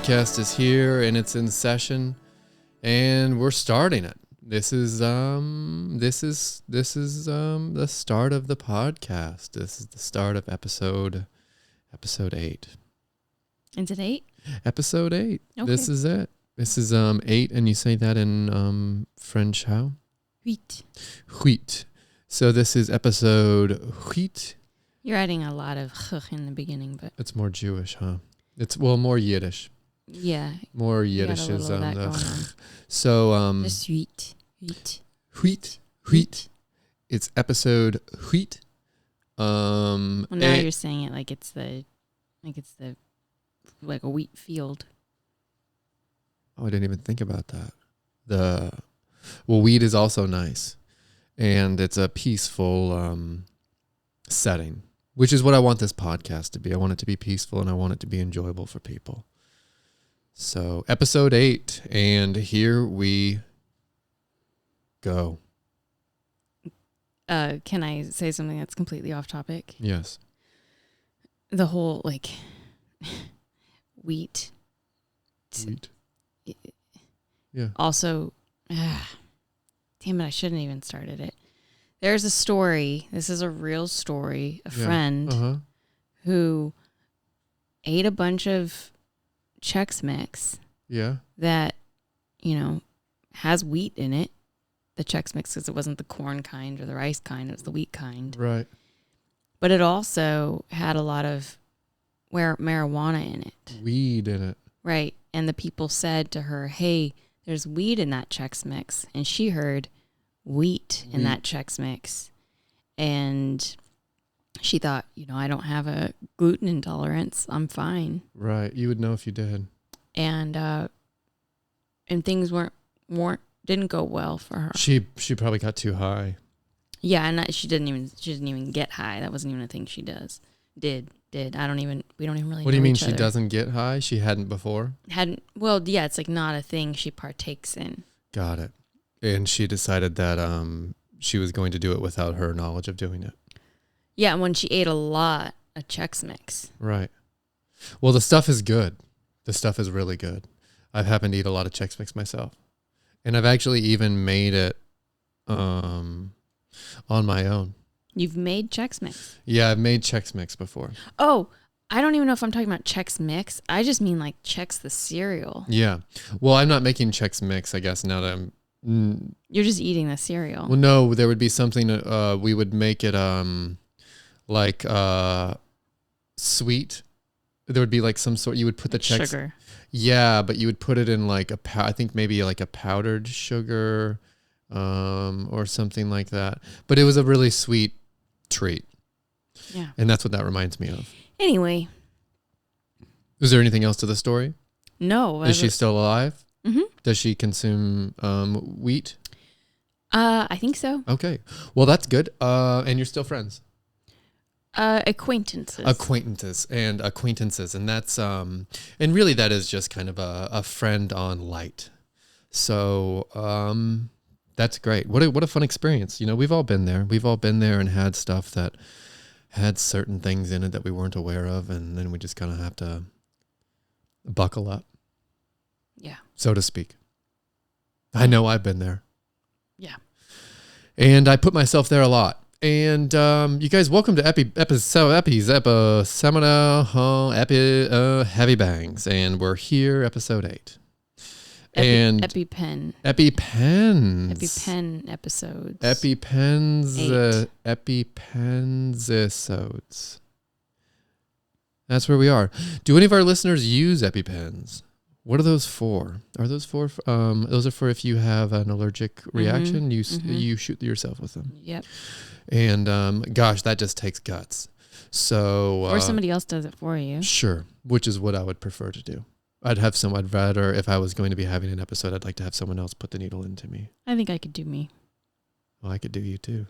podcast is here and it's in session, and we're starting it. This is the start of the podcast. This is the start of episode 8. Is it 8? Episode 8. Okay. This is it. This is 8, and you say that in French how? Huit. Huit. So this is episode huit. You're adding a lot of in the beginning, but It's more Jewish, huh? It's more Yiddish. yeah. More You got Yiddish a is little of that going on. So Just huit. Huit. Huit. It's episode huit. Well, now you're saying it like it's like a wheat field. Oh, I didn't even think about that. Wheat is also nice, and it's a peaceful setting, which is what I want this podcast to be. I want it to be peaceful, and I want it to be enjoyable for people. So, episode 8, and here we go. Can I say something that's completely off topic? Yes. The whole wheat. Wheat. Yeah. Also, damn it, I shouldn't even started it. There's a story. This is a real story. A friend who ate a bunch of Chex Mix. Yeah. That, has wheat in it. The Chex Mix, because it wasn't the corn kind or the rice kind. It was the wheat kind. Right. But it also had a lot of marijuana in it. Weed in it. Right. And the people said to her, hey, there's weed in that Chex Mix. And she heard wheat in that Chex Mix. And she thought, I don't have a gluten intolerance. I'm fine. Right. You would know if you did. And things didn't go well for her. She probably got too high. Yeah, and she didn't even get high. That wasn't even a thing she did. We don't even really What do you know mean each she other. doesn't get high? She hadn't before? Well, yeah, it's like not a thing she partakes in. Got it. And she decided that she was going to do it without her knowledge of doing it. Yeah, when she ate a lot of Chex Mix. Right. Well, the stuff is good. The stuff is really good. I've happened to eat a lot of Chex Mix myself. And I've actually even made it on my own. You've made Chex Mix? Yeah, I've made Chex Mix before. Oh, I don't even know if I'm talking about Chex Mix. I just mean like Chex the cereal. Yeah. Well, I'm not making Chex Mix, I guess, now that I'm... You're just eating the cereal. Well, no, there would be something, we would make it sweet. There would be like some sort, you would put the Chex... Sugar. Yeah, but you would put it in like I think maybe like a powdered sugar or something like that. But it was a really sweet treat. Yeah. And that's what that reminds me of. Anyway. Is there anything else to the story? No. Is she still alive? Mm-hmm. Does she consume wheat? I think so. Okay. Well, that's good. And you're still friends? Acquaintances. And that's and really that is just kind of a friend on light. So that's great. What a fun experience. We've all been there. We've all been there and had stuff that had certain things in it that we weren't aware of, and then we just kind of have to buckle up. Yeah. So to speak. I know I've been there. Yeah. And I put myself there a lot. And you guys, welcome to Heavy Bangs, and we're here, episode 8. EpiPen episodes. EpiPens. That's where we are. Do any of our listeners use EpiPens? What are those for? Are those for? Those are for if you have an allergic reaction, you shoot yourself with them. Yep. And gosh, that just takes guts. So or somebody else does it for you. Sure, which is what I would prefer to do. I'd rather, if I was going to be having an episode, I'd like to have someone else put the needle into me. I think I could do me. Well, I could do you too.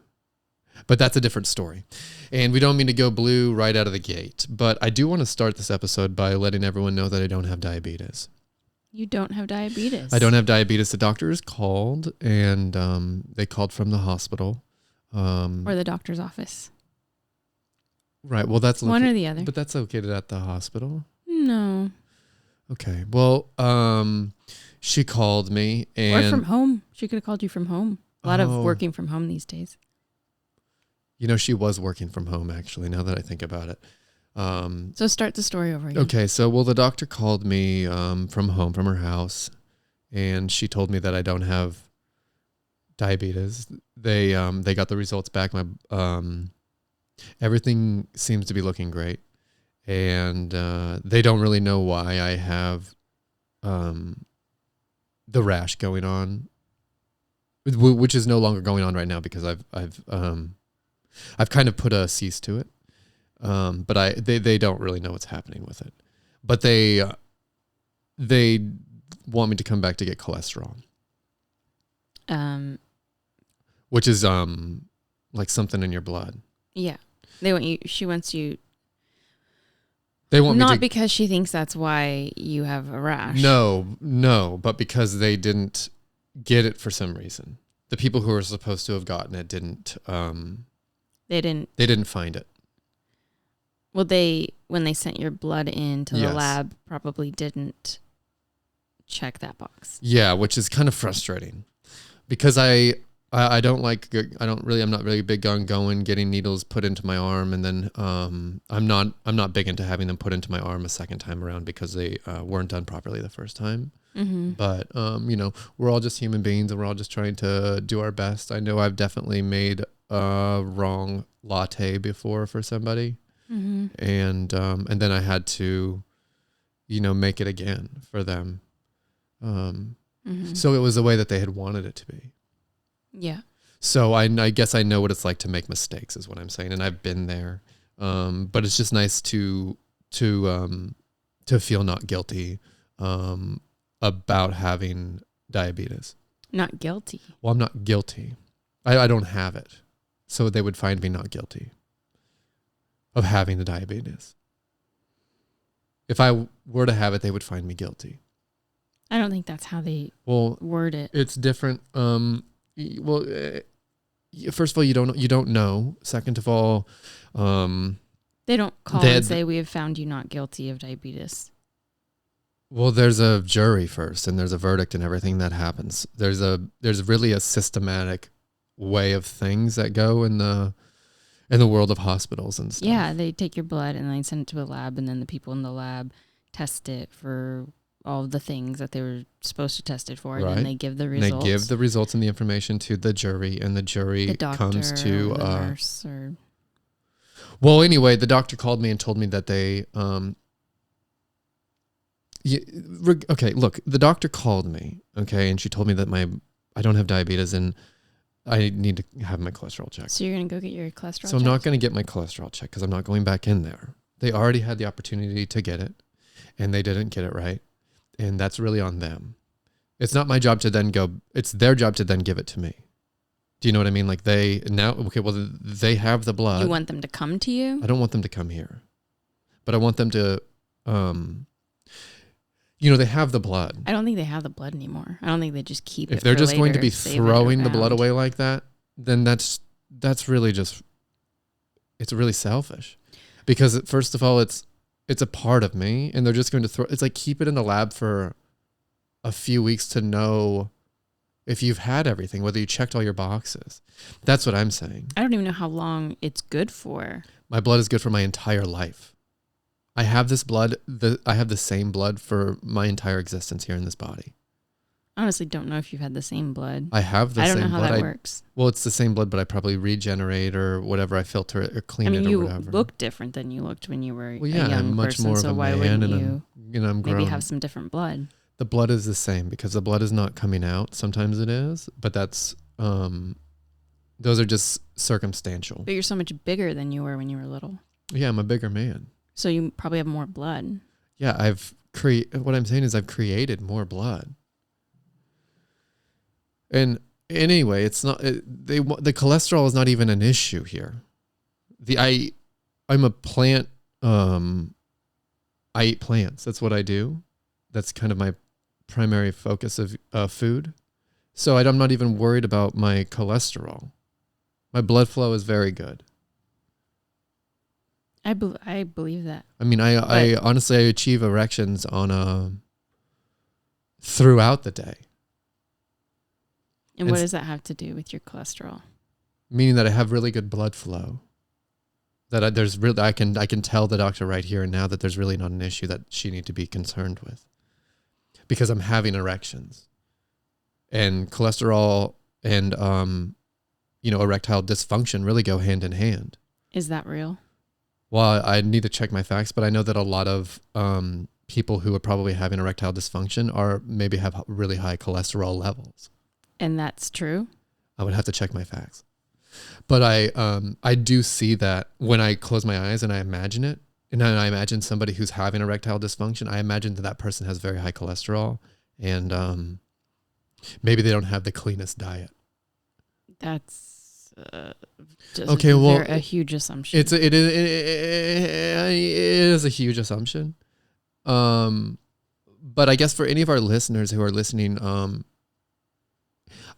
But that's a different story. And we don't mean to go blue right out of the gate. But I do want to start this episode by letting everyone know that I don't have diabetes. You don't have diabetes? I don't have diabetes. The doctor is called, and they called from the hospital. Or the doctor's office. Right. Well, that's one or the other. But that's located at the hospital. No. Okay. Well, she called me and Or from home. She could have called you from home. A lot of Oh. working from home these days. She was working from home actually, now that I think about it. So start the story over again. Okay. So, well, the doctor called me, from home, from her house, and she told me that I don't have diabetes. They got the results back. Everything seems to be looking great. And, they don't really know why I have, the rash going on, which is no longer going on right now because I've kind of put a cease to it. But they don't really know what's happening with it, but they want me to come back to get cholesterol, which is, like something in your blood. Yeah. They want you, she wants you, They want me not to, because she thinks that's why you have a rash. no, but because they didn't get it for some reason. The people who were supposed to have gotten it didn't, They didn't find it. Well, when they sent your blood into the Yes. lab, probably didn't check that box. Yeah, which is kind of frustrating because I don't like, I'm not really big on getting needles put into my arm. And then, I'm not big into having them put into my arm a second time around because they, weren't done properly the first time. Mm-hmm. But, we're all just human beings and we're all just trying to do our best. I know I've definitely made a wrong latte before for somebody. Mm-hmm. And then I had to, make it again for them. Mm-hmm. So it was the way that they had wanted it to be. Yeah. So I guess I know what it's like to make mistakes is what I'm saying. And I've been there. But it's just nice to feel not guilty, about having diabetes. Not guilty. Well, I'm not guilty. I don't have it. So they would find me not guilty of having the diabetes. If I were to have it, they would find me guilty. I don't think that's how they Well, word it. it's different. First of all, you don't know. Second of all, They don't call and say we have found you not guilty of diabetes. Well, there's a jury first, and there's a verdict, and everything that happens. There's really a systematic way of things that go in the world of hospitals and stuff. Yeah, they take your blood and they send it to a lab, and then the people in the lab test it for all of the things that they were supposed to test it for, and then they give the results. And they give the results and the information to the jury, and the jury the doctor comes to or the nurse or. Well, anyway, the doctor called me and told me that they okay, look, the doctor called me, okay, and she told me that I don't have diabetes and I need to have my cholesterol checked. So you're going to go get your cholesterol So I'm not going to get my cholesterol checked because I'm not going back in there. They already had the opportunity to get it, and they didn't get it right, and that's really on them. It's not my job to then go, it's their job to then give it to me. Do you know what I mean? Like they have the blood. You want them to come to you? I don't want them to come here, but I want them to, they have the blood. I don't think they have the blood anymore. I don't think they just keep it. If they're just going to be save it throwing the blood around. away like that, then that's really just, it's really selfish. Because first of all, it's a part of me, and they're just going to throw, it's like keep it in the lab for a few weeks to know if you've had everything, whether you checked all your boxes. That's what I'm saying. I don't even know how long it's good for. My blood is good for my entire life. I have this blood, I have the same blood for my entire existence here in this body. I honestly don't know if you've had the same blood. I have the same blood. I don't know how that works. Well, it's the same blood, but I probably regenerate or whatever. I filter it or clean it or whatever. You look different than you looked when you were a young I'm much person, more so of a why man, wouldn't and I'm grown. maybe have some different blood? The blood is the same because the blood is not coming out. Sometimes it is, but that's those are just circumstantial. But you're so much bigger than you were when you were little. Yeah, I'm a bigger man. So you probably have more blood. Yeah, what I'm saying is I've created more blood. And anyway, it's not the cholesterol is not even an issue here. I'm a plant. I eat plants. That's what I do. That's kind of my primary focus of food. So I'm not even worried about my cholesterol. My blood flow is very good. I believe that. I mean, I honestly, I achieve erections throughout the day. And what does that have to do with your cholesterol? Meaning that I have really good blood flow. That I can tell the doctor right here and now that there's really not an issue that she need to be concerned with, because I'm having erections, and cholesterol and erectile dysfunction really go hand in hand. Is that real? Well, I need to check my facts, but I know that a lot of people who are probably having erectile dysfunction maybe have really high cholesterol levels. And that's true? I would have to check my facts. But I do see that when I close my eyes and I imagine it, and I imagine somebody who's having erectile dysfunction, I imagine that person has very high cholesterol, and maybe they don't have the cleanest diet. That's just okay. Well, a huge assumption. It is a huge assumption. But I guess for any of our listeners who are listening,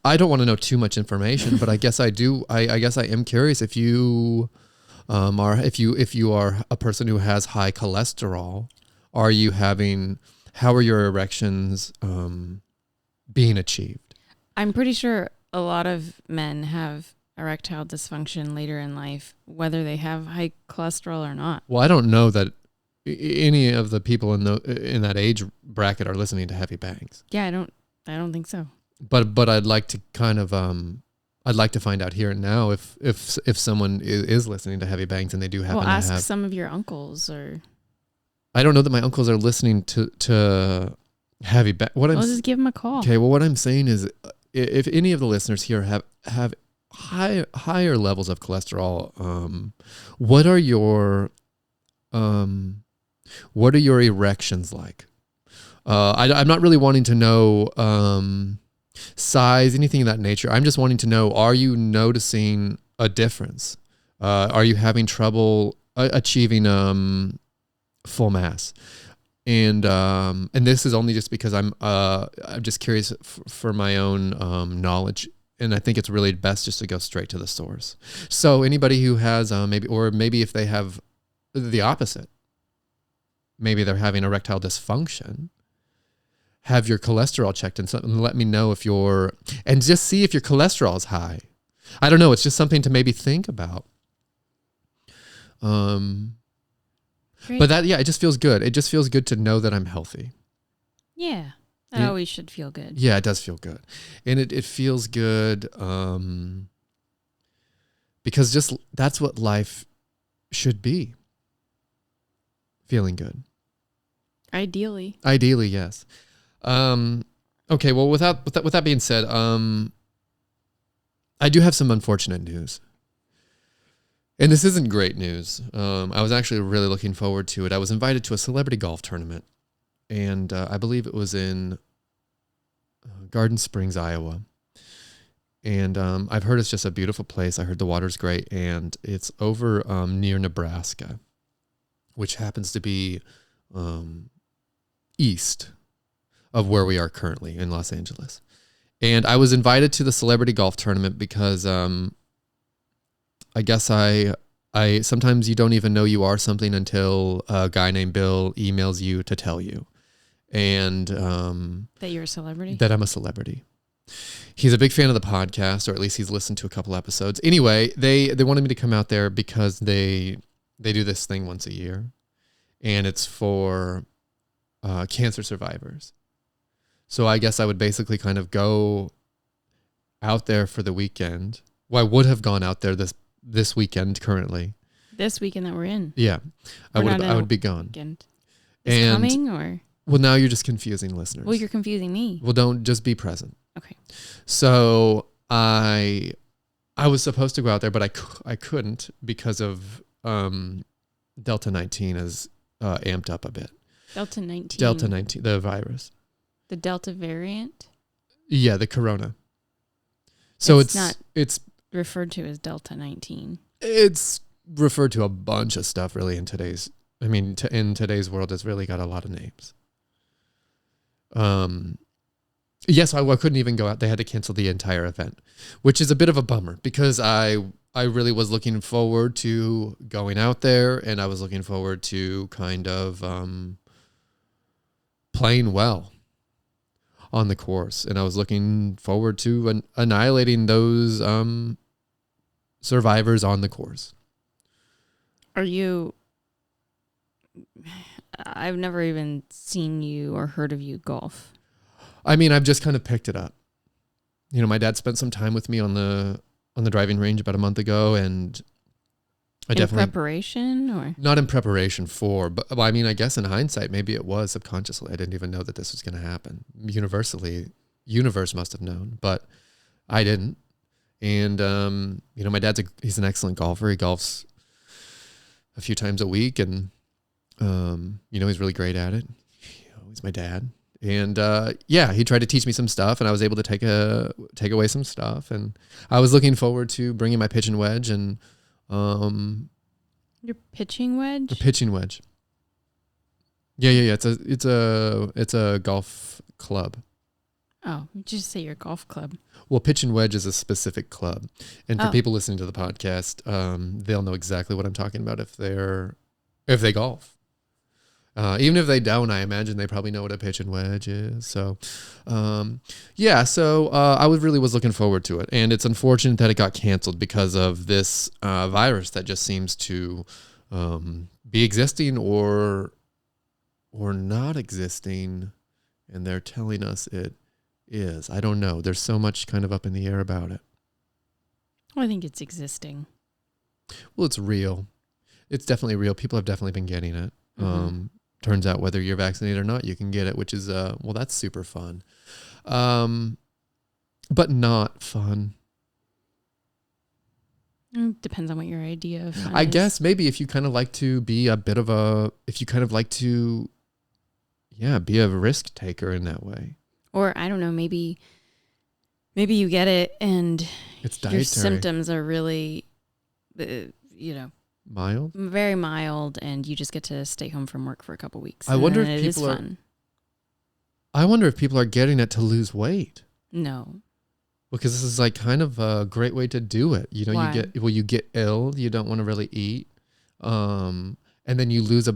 I don't want to know too much information, but I guess I do. I guess I am curious if you if you are a person who has high cholesterol, how are your erections being achieved? I'm pretty sure a lot of men have erectile dysfunction later in life, whether they have high cholesterol or not. Well, I don't know that any of the people in that age bracket are listening to Heavy Bangs. Yeah, I don't think so. But I'd like to kind of I'd like to find out here and now if someone is listening to Heavy Bangs and they do happen to have. Ask some of your uncles or. I don't know that my uncles are listening to Heavy Bangs. Just give them a call. Okay, well, what I'm saying is, if any of the listeners here have higher levels of cholesterol, what are your erections like? I'm not really wanting to know size, anything of that nature. I'm just wanting to know, are you noticing a difference? Are you having trouble achieving full mass? And this is only just because I'm just curious for my own knowledge, and I think it's really best just to go straight to the source. So anybody who has maybe if they have the opposite, maybe they're having erectile dysfunction, have your cholesterol checked and let me know and just see if your cholesterol is high. I don't know. It's just something to maybe think about. But it just feels good. It just feels good to know that I'm healthy. Yeah. That always should feel good. Yeah, it does feel good. And it feels good because just that's what life should be. Feeling good. Ideally, yes. Okay, well, with that being said, I do have some unfortunate news. And this isn't great news. I was actually really looking forward to it. I was invited to a celebrity golf tournament, and I believe it was in Garden Springs, Iowa. And I've heard it's just a beautiful place. I heard the water's great, and it's over near Nebraska, which happens to be east of where we are currently in Los Angeles. And I was invited to the celebrity golf tournament because I guess I sometimes you don't even know you are something until a guy named Bill emails you to tell you. And that you're a celebrity? That I'm a celebrity. He's a big fan of the podcast, or at least he's listened to a couple episodes. Anyway, they wanted me to come out there because they do this thing once a year, and it's for cancer survivors. So I guess I would basically kind of go out there for the weekend. Well, I would have gone out there this weekend currently. This weekend that we're in? Yeah. I would be gone. Weekend. Is coming or? Well, now you're just confusing listeners. Well, you're confusing me. Well, don't just be present. Okay. So I was supposed to go out there, but I couldn't because of Delta 19 is amped up a bit. Delta 19, the virus. The Delta variant? Yeah, the corona. So it's referred to as Delta 19. It's referred to a bunch of stuff really in today's world. It's really got a lot of names. Yes, I couldn't even go out. They had to cancel the entire event, which is a bit of a bummer because I I really was looking forward to going out there, and I was looking forward to kind of playing well on the course, and I was looking forward to annihilating those survivors on the course. I've never even seen you or heard of you golf. I mean, I've just kind of picked it up. My dad spent some time with me on the driving range about a month ago, and preparation, or not in preparation for, but I mean, I guess in hindsight, maybe it was subconsciously. I didn't even know that this was going to happen. Universe must have known, but I didn't. And my he's an excellent golfer. He golfs a few times a week, and he's really great at it. He's my dad. And he tried to teach me some stuff, and I was able to take away some stuff. And I was looking forward to bringing my pitching wedge and your pitching wedge. The pitching wedge. Yeah. It's a golf club. Oh, you just say your golf club. Well, pitching wedge is a specific club, and for people listening to the podcast, they'll know exactly what I'm talking about if they golf. Even if they don't, I imagine they probably know what a pitch and wedge is. So, I really was looking forward to it. And it's unfortunate that it got canceled because of this virus that just seems to be existing or not existing. And they're telling us it is. I don't know. There's so much kind of up in the air about it. Well, I think it's existing. Well, it's real. It's definitely real. People have definitely been getting it. Mm-hmm. Turns out whether you're vaccinated or not, you can get it, which is, that's super fun. But not fun. Depends on what your idea of fun I is. guess maybe if you kind of like to be be a risk taker in that way. Or I don't know, maybe you get it and it's dietary. Your symptoms are really, mild, very mild, and you just get to stay home from work for a couple weeks. I wonder if people are getting it to lose weight. No, because this is like kind of a great way to do it. Why? You get ill, you don't want to really eat, and then you lose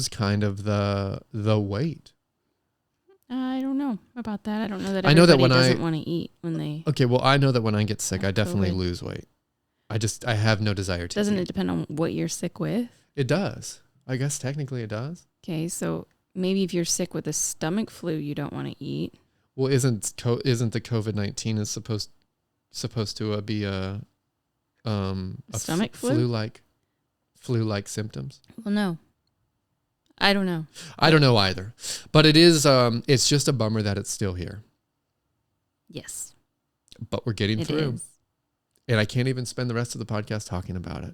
kind of the weight. I don't know about that. I don't know that everybody doesn't want to eat when they. Okay, well, I know that when I get sick, I definitely COVID. lose weight. I have no desire to. Doesn't it depend on what you're sick with? It does. I guess technically it does. Okay, so maybe if you're sick with a stomach flu, you don't want to eat. Well, isn't the COVID-19 is supposed to be a stomach flu flu-like symptoms? Well, no. I don't know. I don't know either. But it is it's just a bummer that it's still here. Yes. But we're getting through. Is. And I can't even spend the rest of the podcast talking about it.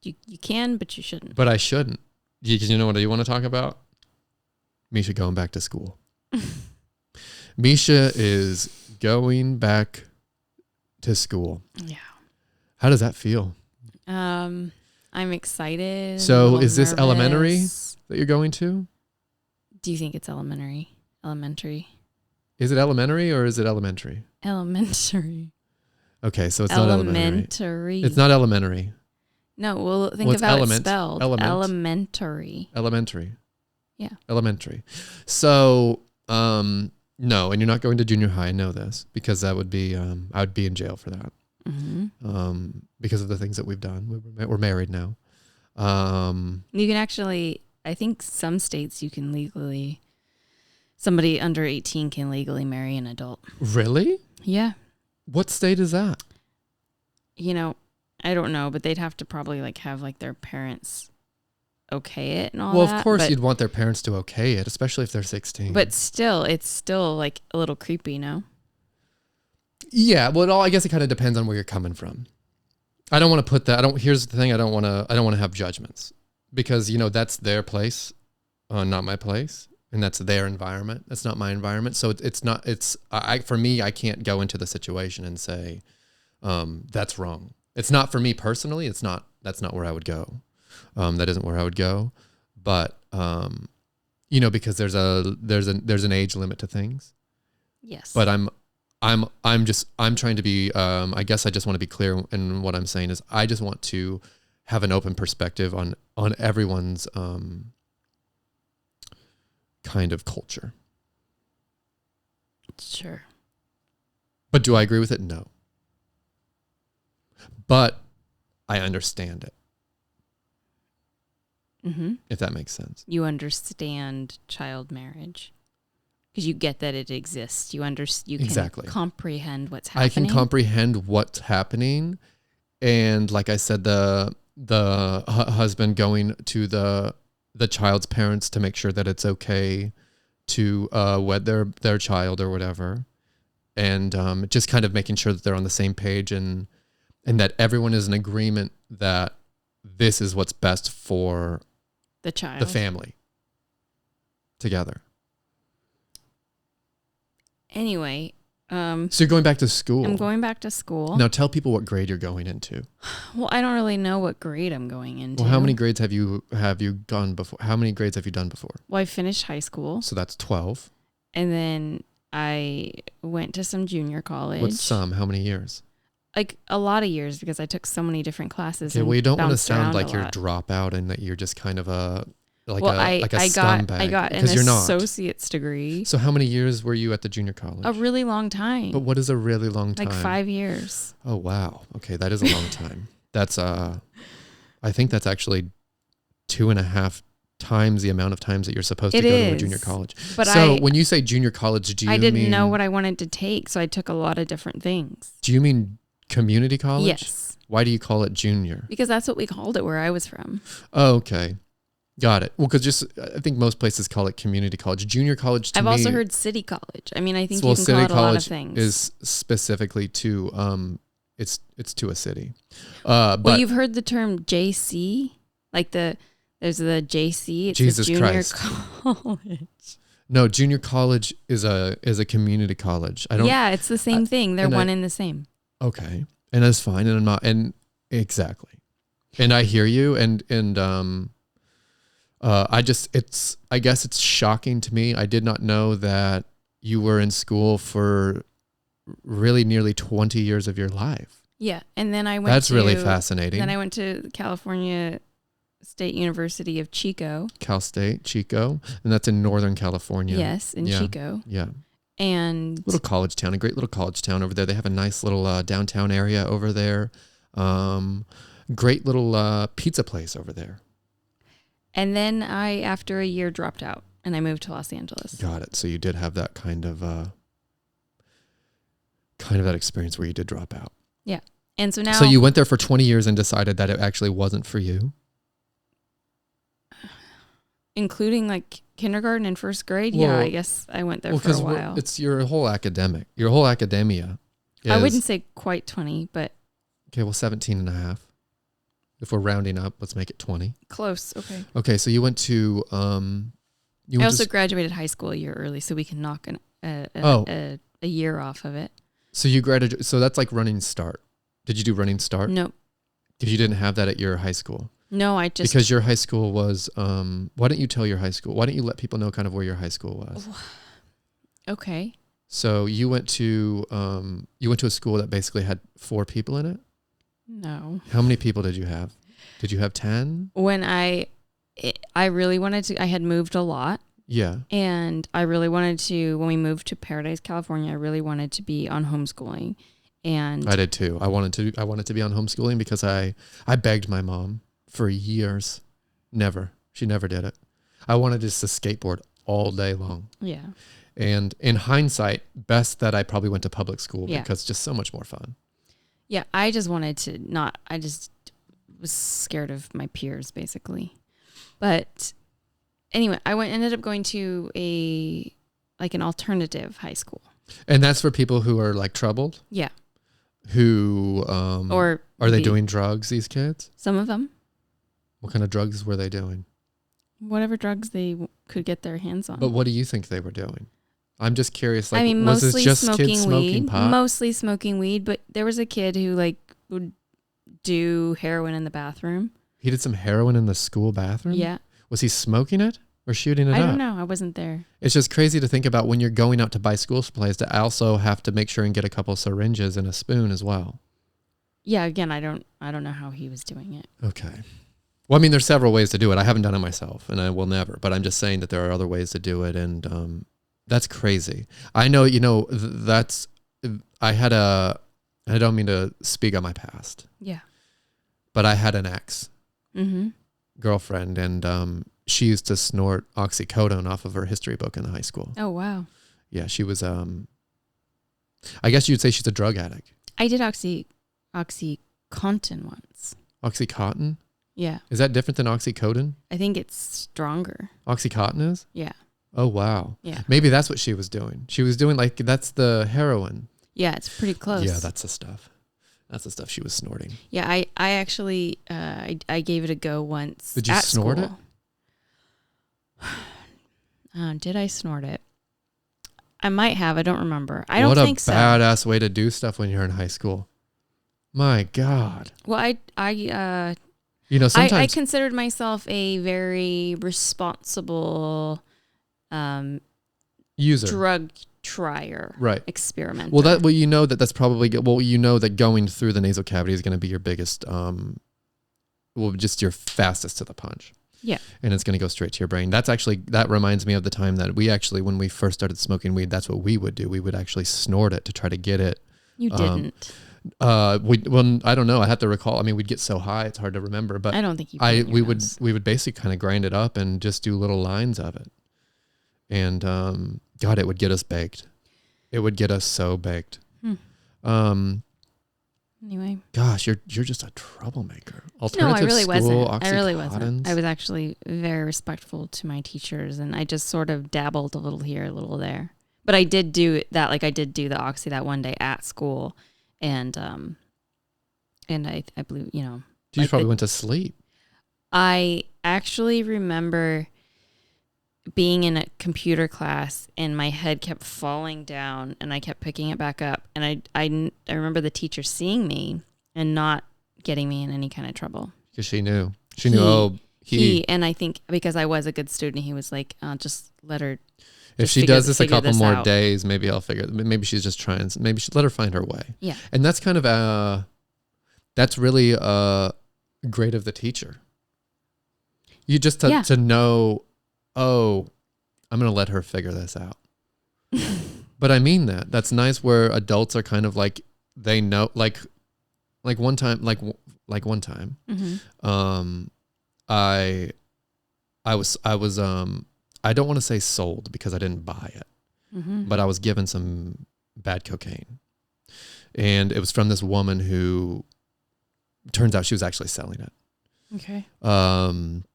You can, but you shouldn't. But I shouldn't. Because you know what you want to talk about? Mischa going back to school. Mischa is going back to school. Yeah. How does that feel? I'm excited. So is this elementary that you're going to? Do you think it's elementary? Elementary. Is it elementary or is it elementary? Elementary. Okay, so it's not elementary. It's not elementary. No, well, think of how it's spelled. Elementary. Elementary. Yeah. Elementary. So, no, and you're not going to junior high. I know this because that would be, I would be in jail for that. Mm-hmm. Because of the things that we've done. We're married now. You can actually, I think some states you can legally, somebody under 18 can legally marry an adult. Really? Yeah. What state is that? I don't know, but they'd have to probably have their parents okay it and all well, that. Well, of course you'd want their parents to okay it, especially if they're 16. But still, it's still a little creepy, no? Yeah, well, I guess it kind of depends on where you're coming from. I don't want to put that. Here's the thing. I don't want to have judgments because that's their place, not my place, and that's their environment. That's not my environment. So for me, I can't go into the situation and say that's wrong. It's not for me personally. That's not where I would go. That isn't where I would go. But because there's an age limit to things. Yes. But I'm trying to be, I guess I just want to be clear in what I'm saying is I just want to have an open perspective on everyone's kind of culture. Sure. But do I agree with it? No. But I understand it. Mm-hmm. If that makes sense. You understand child marriage because you get that it exists. You can Exactly. comprehend what's happening. I can comprehend what's happening, and like I said, the husband going to the child's parents to make sure that it's okay to wed their child or whatever, and just kind of making sure that they're on the same page and that everyone is in agreement that this is what's best for the child, the family together. Anyway, so you're going back to school. I'm going back to school. Now tell people what grade you're going into. Well, I don't really know what grade I'm going into. Well, how many grades have you gone before? How many grades have you done before? Well, I finished high school. So that's 12. And then I went to some junior college. What's some? How many years? Like a lot of years because I took so many different classes. Okay, well, you don't want to sound like you're a dropout and that you're just kind of a scumbag. I got an associate's degree. So how many years were you at the junior college? A really long time. But what is a really long time? Like 5 years. Oh, wow. Okay, that is a long time. That's I think that's actually 2.5 times the amount of times that you're supposed to go to a junior college. But so when you say junior college, I didn't know what I wanted to take, so I took a lot of different things. Do you mean community college? Yes. Why do you call it junior? Because that's what we called it where I was from. Oh, okay. Got it. Well, because I think most places call it community college. Junior college to I've me... also heard city college. I mean, I think you can call it a lot of things. Is specifically to... it's to a city. Well, but you've heard the term JC? Like there's the JC. It's Jesus the junior Christ. college. No, junior college is a community college. Yeah, it's the same thing. They're one and the same. Okay. And that's fine. And I'm not... And exactly. And I hear you. And I guess it's shocking to me. I did not know that you were in school for really nearly 20 years of your life. Yeah. And then I went That's really fascinating. Then I went to California State University of Chico. Cal State, Chico. And that's in Northern California. Yes, in Chico. Yeah. And little college town, a great little college town over there. They have a nice little downtown area over there. Great little pizza place over there. And then I, after a year, dropped out and I moved to Los Angeles. Got it. So you did have that kind of that experience where you did drop out. Yeah. And so now... So you went there for 20 years and decided that it actually wasn't for you? Including like kindergarten and first grade? Well, yeah, I guess I went there for a while. It's your whole academia. I wouldn't say quite 20, but... Okay, well, 17 and a half. If we're rounding up, let's make it 20. Close, okay. Okay, so you went to... I also graduated high school a year early, so we can knock a year off of it. So you graduated... So that's like running start. Did you do running start? No. Because you didn't have that at your high school? No, I just... Because your high school was... why don't you tell your high school? Why don't you let people know kind of where your high school was? Okay. So you went to a school that basically had 4 people in it? No. How many people did you have? Did you have 10? When I really wanted to... I had moved a lot. Yeah. And I really wanted to... When we moved to Paradise, California, I really wanted to be on homeschooling. And I did too. I wanted to be on homeschooling because I begged my mom for years. She never did it. I wanted just to skateboard all day long. Yeah. And in hindsight, best that I probably went to public school because it's just so much more fun. Yeah, I just wanted to not... I just was scared of my peers, basically. But anyway, ended up going to an alternative high school. And that's for people who are like troubled? Yeah. Who are they doing drugs, these kids? Some of them. What kind of drugs were they doing? Whatever drugs they could get their hands on. But what do you think they were doing? I'm just curious. Like, I mean, was mostly this just smoking kids weed. Smoking pot? Mostly smoking weed, but there was a kid who would do heroin in the bathroom. He did some heroin in the school bathroom? Yeah. Was he smoking it? We're shooting it up. I don't know. I wasn't there. It's just crazy to think about when you're going out to buy school supplies to also have to make sure and get a couple syringes and a spoon as well. Yeah, again, I don't know how he was doing it. Okay. Well, I mean, there's several ways to do it. I haven't done it myself, and I will never. But I'm just saying that there are other ways to do it, and that's crazy. I know, that's. I don't mean to speak on my past. Yeah. But I had an ex Mm-hmm. girlfriend, and she used to snort oxycodone off of her history book in high school. Oh, wow. Yeah, she was. I guess you'd say she's a drug addict. I did OxyContin once. Oxycontin? Yeah. Is that different than oxycodone? I think it's stronger. Oxycontin is? Yeah. Oh, wow. Yeah. Maybe that's what she was doing. She was doing that's the heroin. Yeah, it's pretty close. Yeah, that's the stuff. That's the stuff she was snorting. Yeah, I actually I gave it a go once. Did you snort it? Did I snort it? I might have. I don't remember. I don't think so. What a badass way to do stuff when you're in high school. My God. Well, sometimes I considered myself a very responsible user, drug trier, right? Experimenter. Well, that's probably that going through the nasal cavity is going to be your biggest, just your fastest to the punch. Yeah. And it's going to go straight to your brain. That reminds me of the time that when we first started smoking weed, that's what we would do. We would actually snort it to try to get it. You didn't. I don't know. I have to recall. I mean, we'd get so high, it's hard to remember, but I don't think we would basically kind of grind it up and just do little lines of it. And, God, it would get us baked. It would get us so baked. Anyway. Gosh, you're just a troublemaker. No, I really wasn't. I really wasn't. I was actually very respectful to my teachers, and I just sort of dabbled a little here, a little there. But I did do that. Like I did do the oxy that one day at school, and I believe You probably went to sleep. I actually remember being in a computer class and my head kept falling down and I kept picking it back up. And I remember the teacher seeing me and not getting me in any kind of trouble. Because she knew. She knew, and I think because I was a good student, he was like, just let her. If she does this a couple more days, maybe I'll figure. Maybe she's just trying. Maybe let her find her way. Yeah. And that's kind of that's really great of the teacher. You just to know, I'm going to let her figure this out. But I mean that. That's nice where adults are kind of like they know, like one time, one time, mm-hmm. I was I don't want to say sold because I didn't buy it, mm-hmm. but I was given some bad cocaine, and it was from this woman who turns out she was actually selling it. Okay. And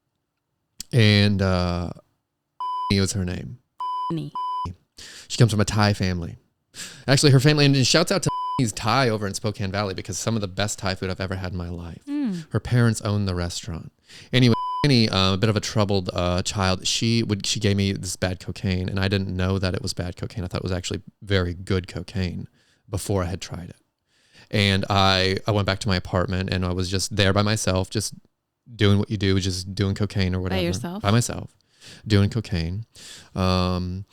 was her name. She comes from a Thai family. Actually, her family, and shouts out to Thai over in Spokane Valley because some of the best Thai food I've ever had in my life. Her parents owned the restaurant. Anyway, a bit of a troubled child. She gave me this bad cocaine, and I didn't know that it was bad cocaine. I thought it was actually very good cocaine before I had tried it. And I went back to my apartment, and I was just there by myself, just doing what you do, just doing cocaine or whatever. By yourself? By myself, doing cocaine. And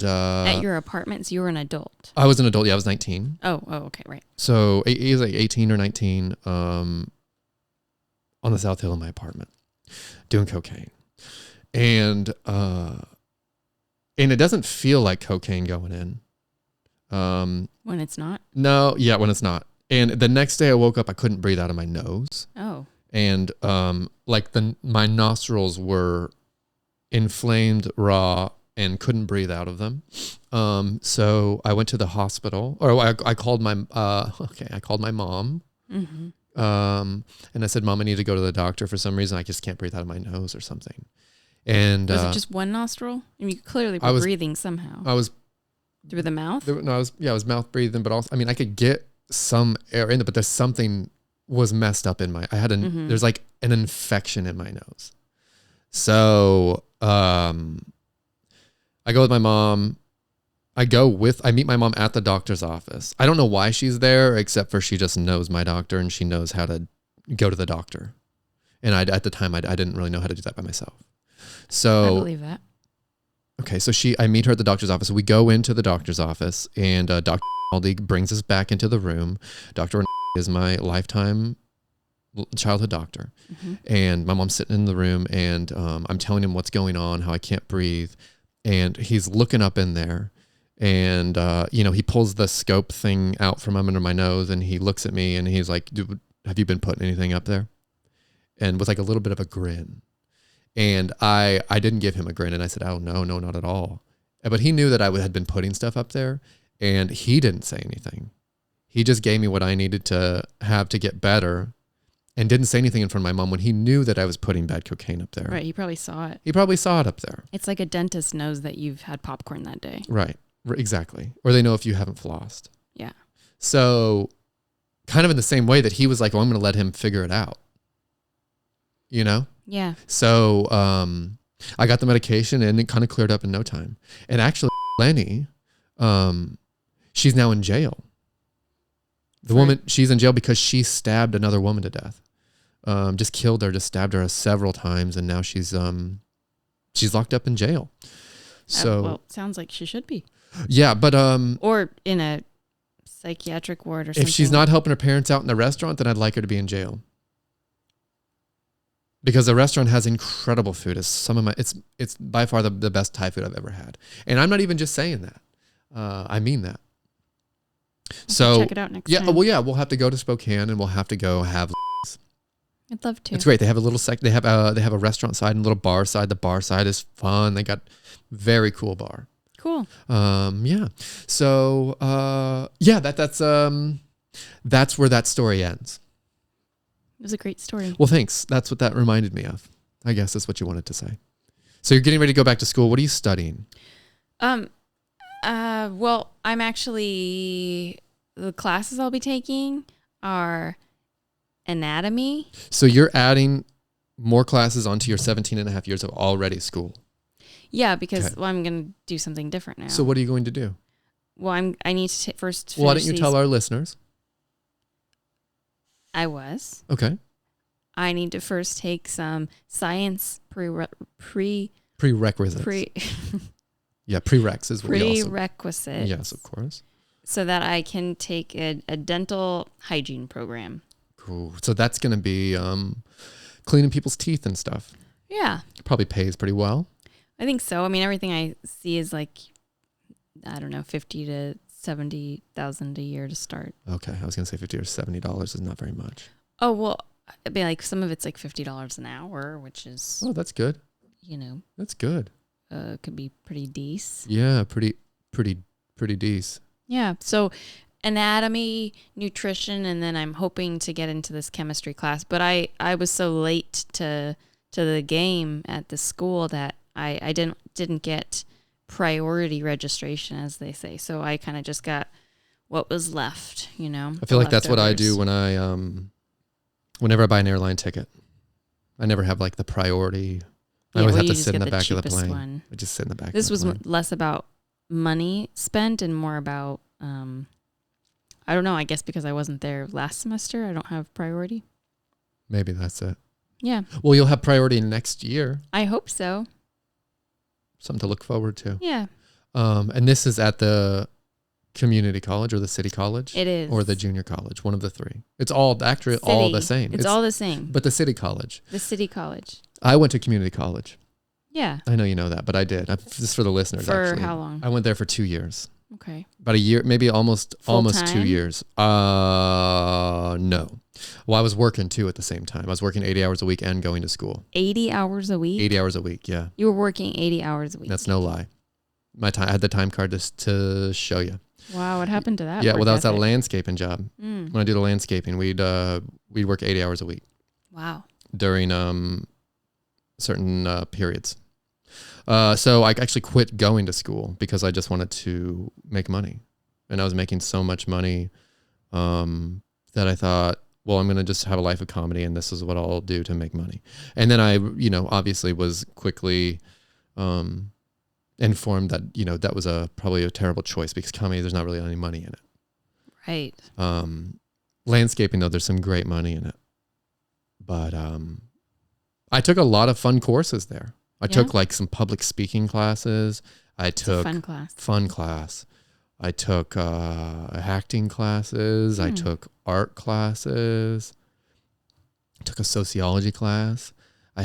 at your apartment, so you were an adult. I was an adult. Yeah, I was 19. Oh, okay, right. So he was like 18 or 19 on the South Hill in my apartment doing cocaine. And it doesn't feel like cocaine going in. When it's not? No, yeah, when it's not. And the next day I woke up, I couldn't breathe out of my nose. Oh. And my nostrils were inflamed, raw, and couldn't breathe out of them. So I went to the hospital, or I called my mom. Mm-hmm. And I said, Mom, I need to go to the doctor for some reason. I just can't breathe out of my nose or something. And was it just one nostril? I mean, you clearly were breathing somehow. I was through the mouth. I was mouth breathing, but also, I mean, I could get some air in it, but there's something was messed up in there's like an infection in my nose. So, I go with my mom. I meet my mom at the doctor's office. I don't know why she's there, except for she just knows my doctor and she knows how to go to the doctor. And at the time, I didn't really know how to do that by myself. So I believe that. okay, so I meet her at the doctor's office. We go into the doctor's office, and Dr. Aldi brings us back into the room. Dr. is my lifetime childhood doctor. Mm-hmm. And my mom's sitting in the room, and I'm telling him what's going on, how I can't breathe. And he's looking up in there, and, he pulls the scope thing out from under my nose, and he looks at me, and he's like, "Dude, have you been putting anything up there?" And with like a little bit of a grin. And I didn't give him a grin, and I said, "Oh, no, not at all." But he knew that I had been putting stuff up there, and he didn't say anything. He just gave me what I needed to have to get better, and didn't say anything in front of my mom when he knew that I was putting bad cocaine up there. Right. He probably saw it. He probably saw it up there. It's like a dentist knows that you've had popcorn that day. Right. Exactly. Or they know if you haven't flossed. Yeah. So kind of in the same way that he was like, "Oh, I'm going to let him figure it out." Yeah. So I got the medication, and it kind of cleared up in no time. And actually, Lenny, she's now in jail. The woman, she's in jail because she stabbed another woman to death. Just killed her, just stabbed her several times, and now she's locked up in jail. So well, sounds like she should be. Yeah, but or in a psychiatric ward or something. if she's not helping her parents out in the restaurant, then I'd like her to be in jail. Because the restaurant has incredible food. It's by far the best Thai food I've ever had. And I'm not even just saying that. I mean that. So check it out next time. Well, yeah, we'll have to go to Spokane, and we'll have to go have. I'd love to. It's great. They have a little they have a restaurant side and a little bar side. The bar side is fun. They got very cool bar. Cool. Yeah. So that's where that story ends. It was a great story. Well, thanks. That's what that reminded me of. I guess that's what you wanted to say. So you're getting ready to go back to school. What are you studying? Well, I'm actually, the classes I'll be taking are anatomy. So you're adding more classes onto your 17 and a half years of already school. Yeah, because I'm going to do something different now. So what are you going to do? Well, I need to first finish Why don't you tell our listeners? Okay. I need to first take some science prerequisites. Yeah, prereqs is what we also. Prerequisites. Yes, of course. So that I can take a dental hygiene program. Cool. So that's going to be cleaning people's teeth and stuff. Yeah. Probably pays pretty well. I think so. I mean, everything I see is like, I don't know, $50,000 to $70,000 a year to start. Okay, I was going to say $50 or $70 is not very much. Oh, well, it'd be like some of it's like $50 an hour, which is. Oh, that's good. That's good. Could be pretty decent. Yeah, pretty decent. Yeah. So anatomy, nutrition, and then I'm hoping to get into this chemistry class. But I was so late to the game at the school that I didn't get priority registration, as they say. So I kind of just got what was left, I feel like that's what I do when whenever I buy an airline ticket. I never have like the priority. I always have to sit in the back of the plane. One. I just sit in the back. This of the was less about money spent and more about, I don't know, I guess because I wasn't there last semester, I don't have priority. Maybe that's it. Yeah. Well, you'll have priority next year. I hope so. Something to look forward to. Yeah. And this is at the community college or the city college? It is. Or the junior college, one of the three. It's all actually all the same. It's all the same. But the city college. The city college. I went to community college. Yeah. I know you know that, but I did. Just for the listeners, for how long? I went there for 2 years. Okay. About a year, maybe almost 2 years. No. Well, I was working too at the same time. I was working 80 hours a week and going to school. 80 hours a week? 80 hours a week, yeah. You were working 80 hours a week? That's no lie. I had the time card to show you. Wow, what happened to that? Yeah, well, that was that landscaping job. When I do the landscaping, we'd work 80 hours a week. Wow. During certain periods. So I actually quit going to school because I just wanted to make money. And I was making so much money that I thought, well, I'm going to just have a life of comedy and this is what I'll do to make money. And then I, obviously was quickly informed that, that was probably a terrible choice because comedy, there's not really any money in it. Right. Landscaping, though, there's some great money in it. But I took a lot of fun courses there. I took like some public speaking classes. I took fun class. I took acting classes. I took art classes. I took a sociology class. I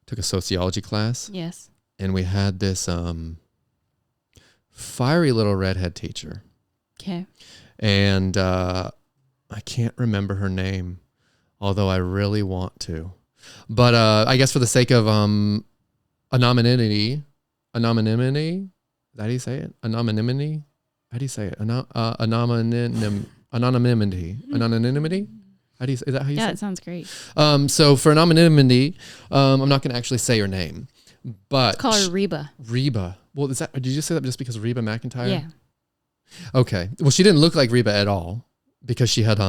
took a sociology class. Yes. And we had this fiery little redhead teacher. Okay. And I can't remember her name, although I really want to. But I guess for the sake of anonymity, is that how do you say it? Anonymity? How do you say it? Anonymity? Is that how you say it? Yeah, it sounds great. So for anonymity, I'm not going to actually say her name. But call her Reba. Reba. Well, did you just say that just because of Reba McEntire? Yeah. Okay. Well, she didn't look like Reba at all because she had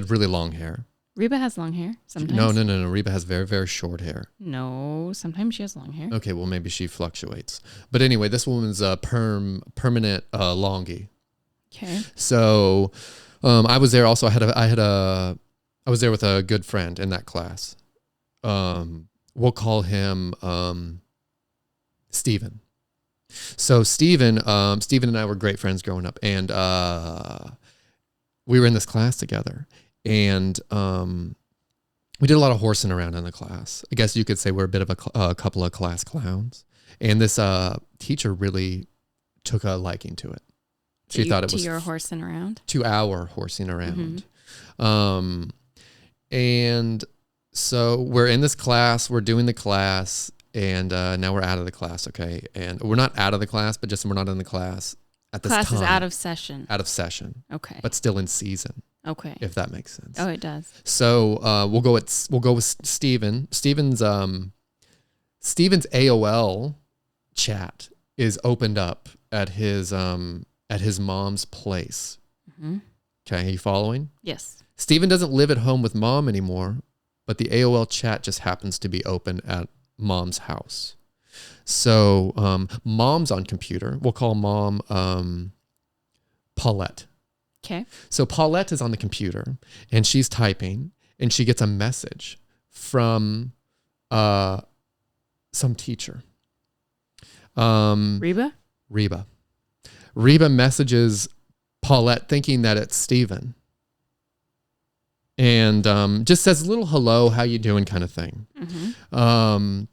really long hair. Reba has long hair sometimes. No. Reba has very, very short hair. No, sometimes she has long hair. Okay, well maybe she fluctuates. But anyway, this woman's permanent longie. Okay. So I was there also. I was there with a good friend in that class. We'll call him Steven. So Steven and I were great friends growing up, and we were in this class together, and we did a lot of horsing around in the class. I guess you could say we're a bit of a couple of class clowns, and this teacher really took a liking to it. She thought it was to your horsing around. To our horsing around, and so we're in this class, we're doing the class, and now we're out of the class, okay? And we're not out of the class, but just we're not in the class at this time. Class is out of session. Out of session. Okay. But still in season. Okay. If that makes sense. Oh, it does. So we'll go with Steven. Steven's AOL chat is opened up at his mom's place. Mm-hmm. Okay, are you following? Yes. Steven doesn't live at home with mom anymore, but the AOL chat just happens to be open at mom's house. So mom's on computer. We'll call mom Paulette. Okay. So Paulette is on the computer and she's typing and she gets a message from some teacher. Reba? Reba messages Paulette thinking that it's Steven. And just says a little hello, how you doing kind of thing. Mm-hmm.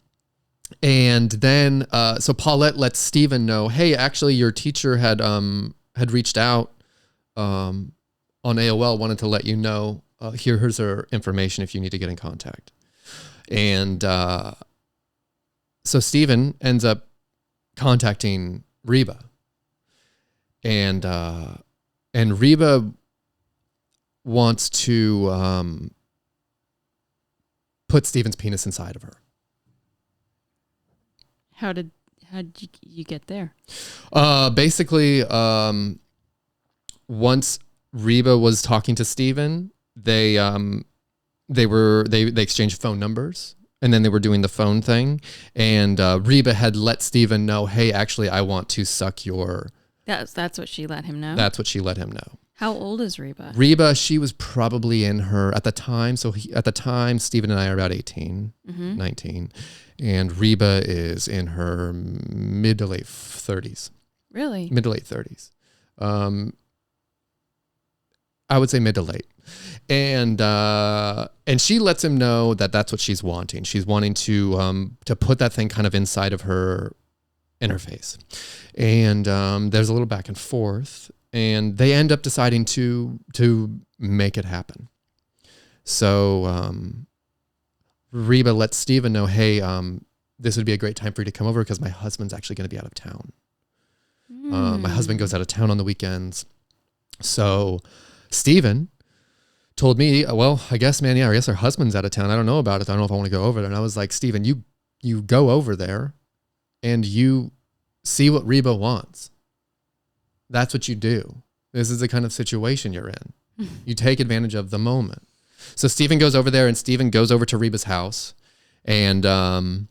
And then, so Paulette lets Steven know, hey, actually your teacher had reached out on AOL, wanted to let you know, here's her information if you need to get in contact. And so Steven ends up contacting Reba. And Reba wants to put Steven's penis inside of her. How did you get there? Basically, once Reba was talking to Steven, they exchanged phone numbers, and then they were doing the phone thing, and Reba had let Steven know, hey, actually, I want to suck your. That's what she let him know. That's what she let him know. How old is Reba? Reba, she was probably in her, at the time, Steven and I are about 18, 19, and Reba is in her mid to late 30s. Really? Mid to late 30s. I would say mid to late. And she lets him know that that's what she's wanting. She's wanting to put that thing kind of inside of her interface. And there's a little back and forth. And they end up deciding to make it happen. So Reba lets Steven know, hey, this would be a great time for you to come over because my husband's actually going to be out of town. My husband goes out of town on the weekends. So Steven told me, well, I guess her husband's out of town. I don't know about it. I don't know if I want to go over there. And I was like, Steven, you go over there and you see what Reba wants. That's what you do. This is the kind of situation you're in. You take advantage of the moment. So Steven goes over there, and Steven goes over to Reba's house, and we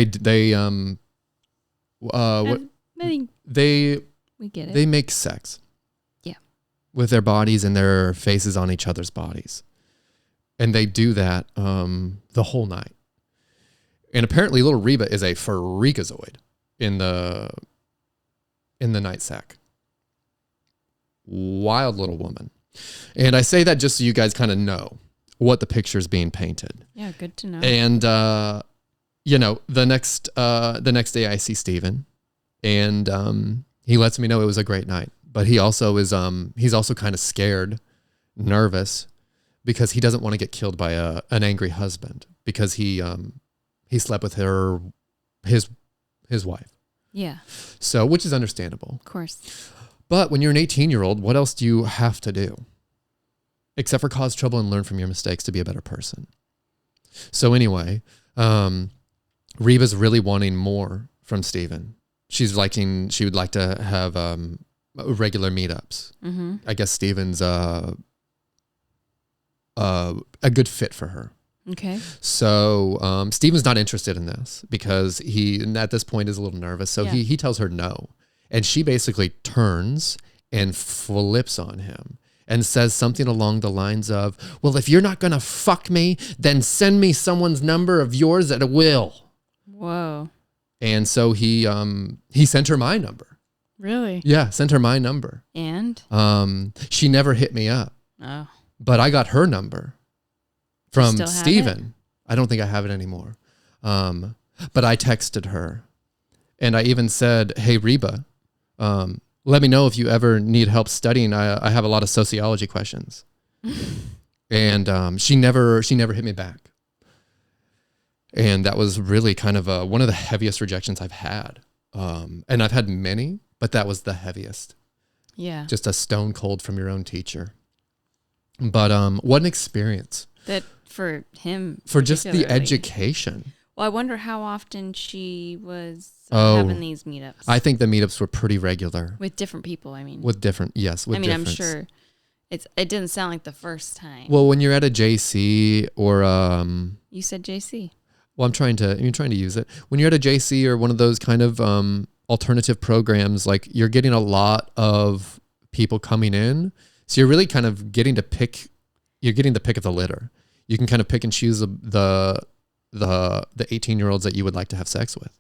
get it. They make sex. Yeah. with their bodies and their faces on each other's bodies. And they do that the whole night. And apparently little Reba is a freakazoid in the night sack. Wild little woman. And I say that just so you guys kind of know what the picture is being painted. Yeah, good to know. And the next day I see Steven, and he lets me know it was a great night. But he also is he's also kind of scared, nervous, because he doesn't want to get killed by an angry husband, because he slept with his wife. Yeah. So, which is understandable. Of course. But when you're an 18-year-old, what else do you have to do? Except for cause trouble and learn from your mistakes to be a better person. So anyway, Reba's really wanting more from Steven. She would like to have regular meetups. Mm-hmm. I guess Steven's a good fit for her. Okay. So Steven's not interested in this because he, at this point, is a little nervous. So he tells her no. And she basically turns and flips on him and says something along the lines of, well, if you're not going to fuck me, then send me someone's number of yours at will. Whoa. And so he sent her my number. Really? Yeah, sent her my number. And? She never hit me up. Oh. But I got her number from Steven. Steven. I don't think I have it anymore. But I texted her. And I even said, hey, Reba, let me know if you ever need help studying. I have a lot of sociology questions. And she never hit me back. And that was really kind of one of the heaviest rejections I've had. And I've had many, but that was the heaviest. Yeah. Just a stone cold from your own teacher. But what an experience. That for him. For just the education. Well, I wonder how often she was having these meetups. I think the meetups were pretty regular. With different people, I mean. With different, yes. With I'm sure it didn't sound like the first time. Well, when you're at a JC or you said JC. Well, I'm trying to use it. When you're at a JC or one of those kind of alternative programs, like you're getting a lot of people coming in. So you're really kind of getting the pick of the litter. You can kind of pick and choose the 18-year-olds that you would like to have sex with.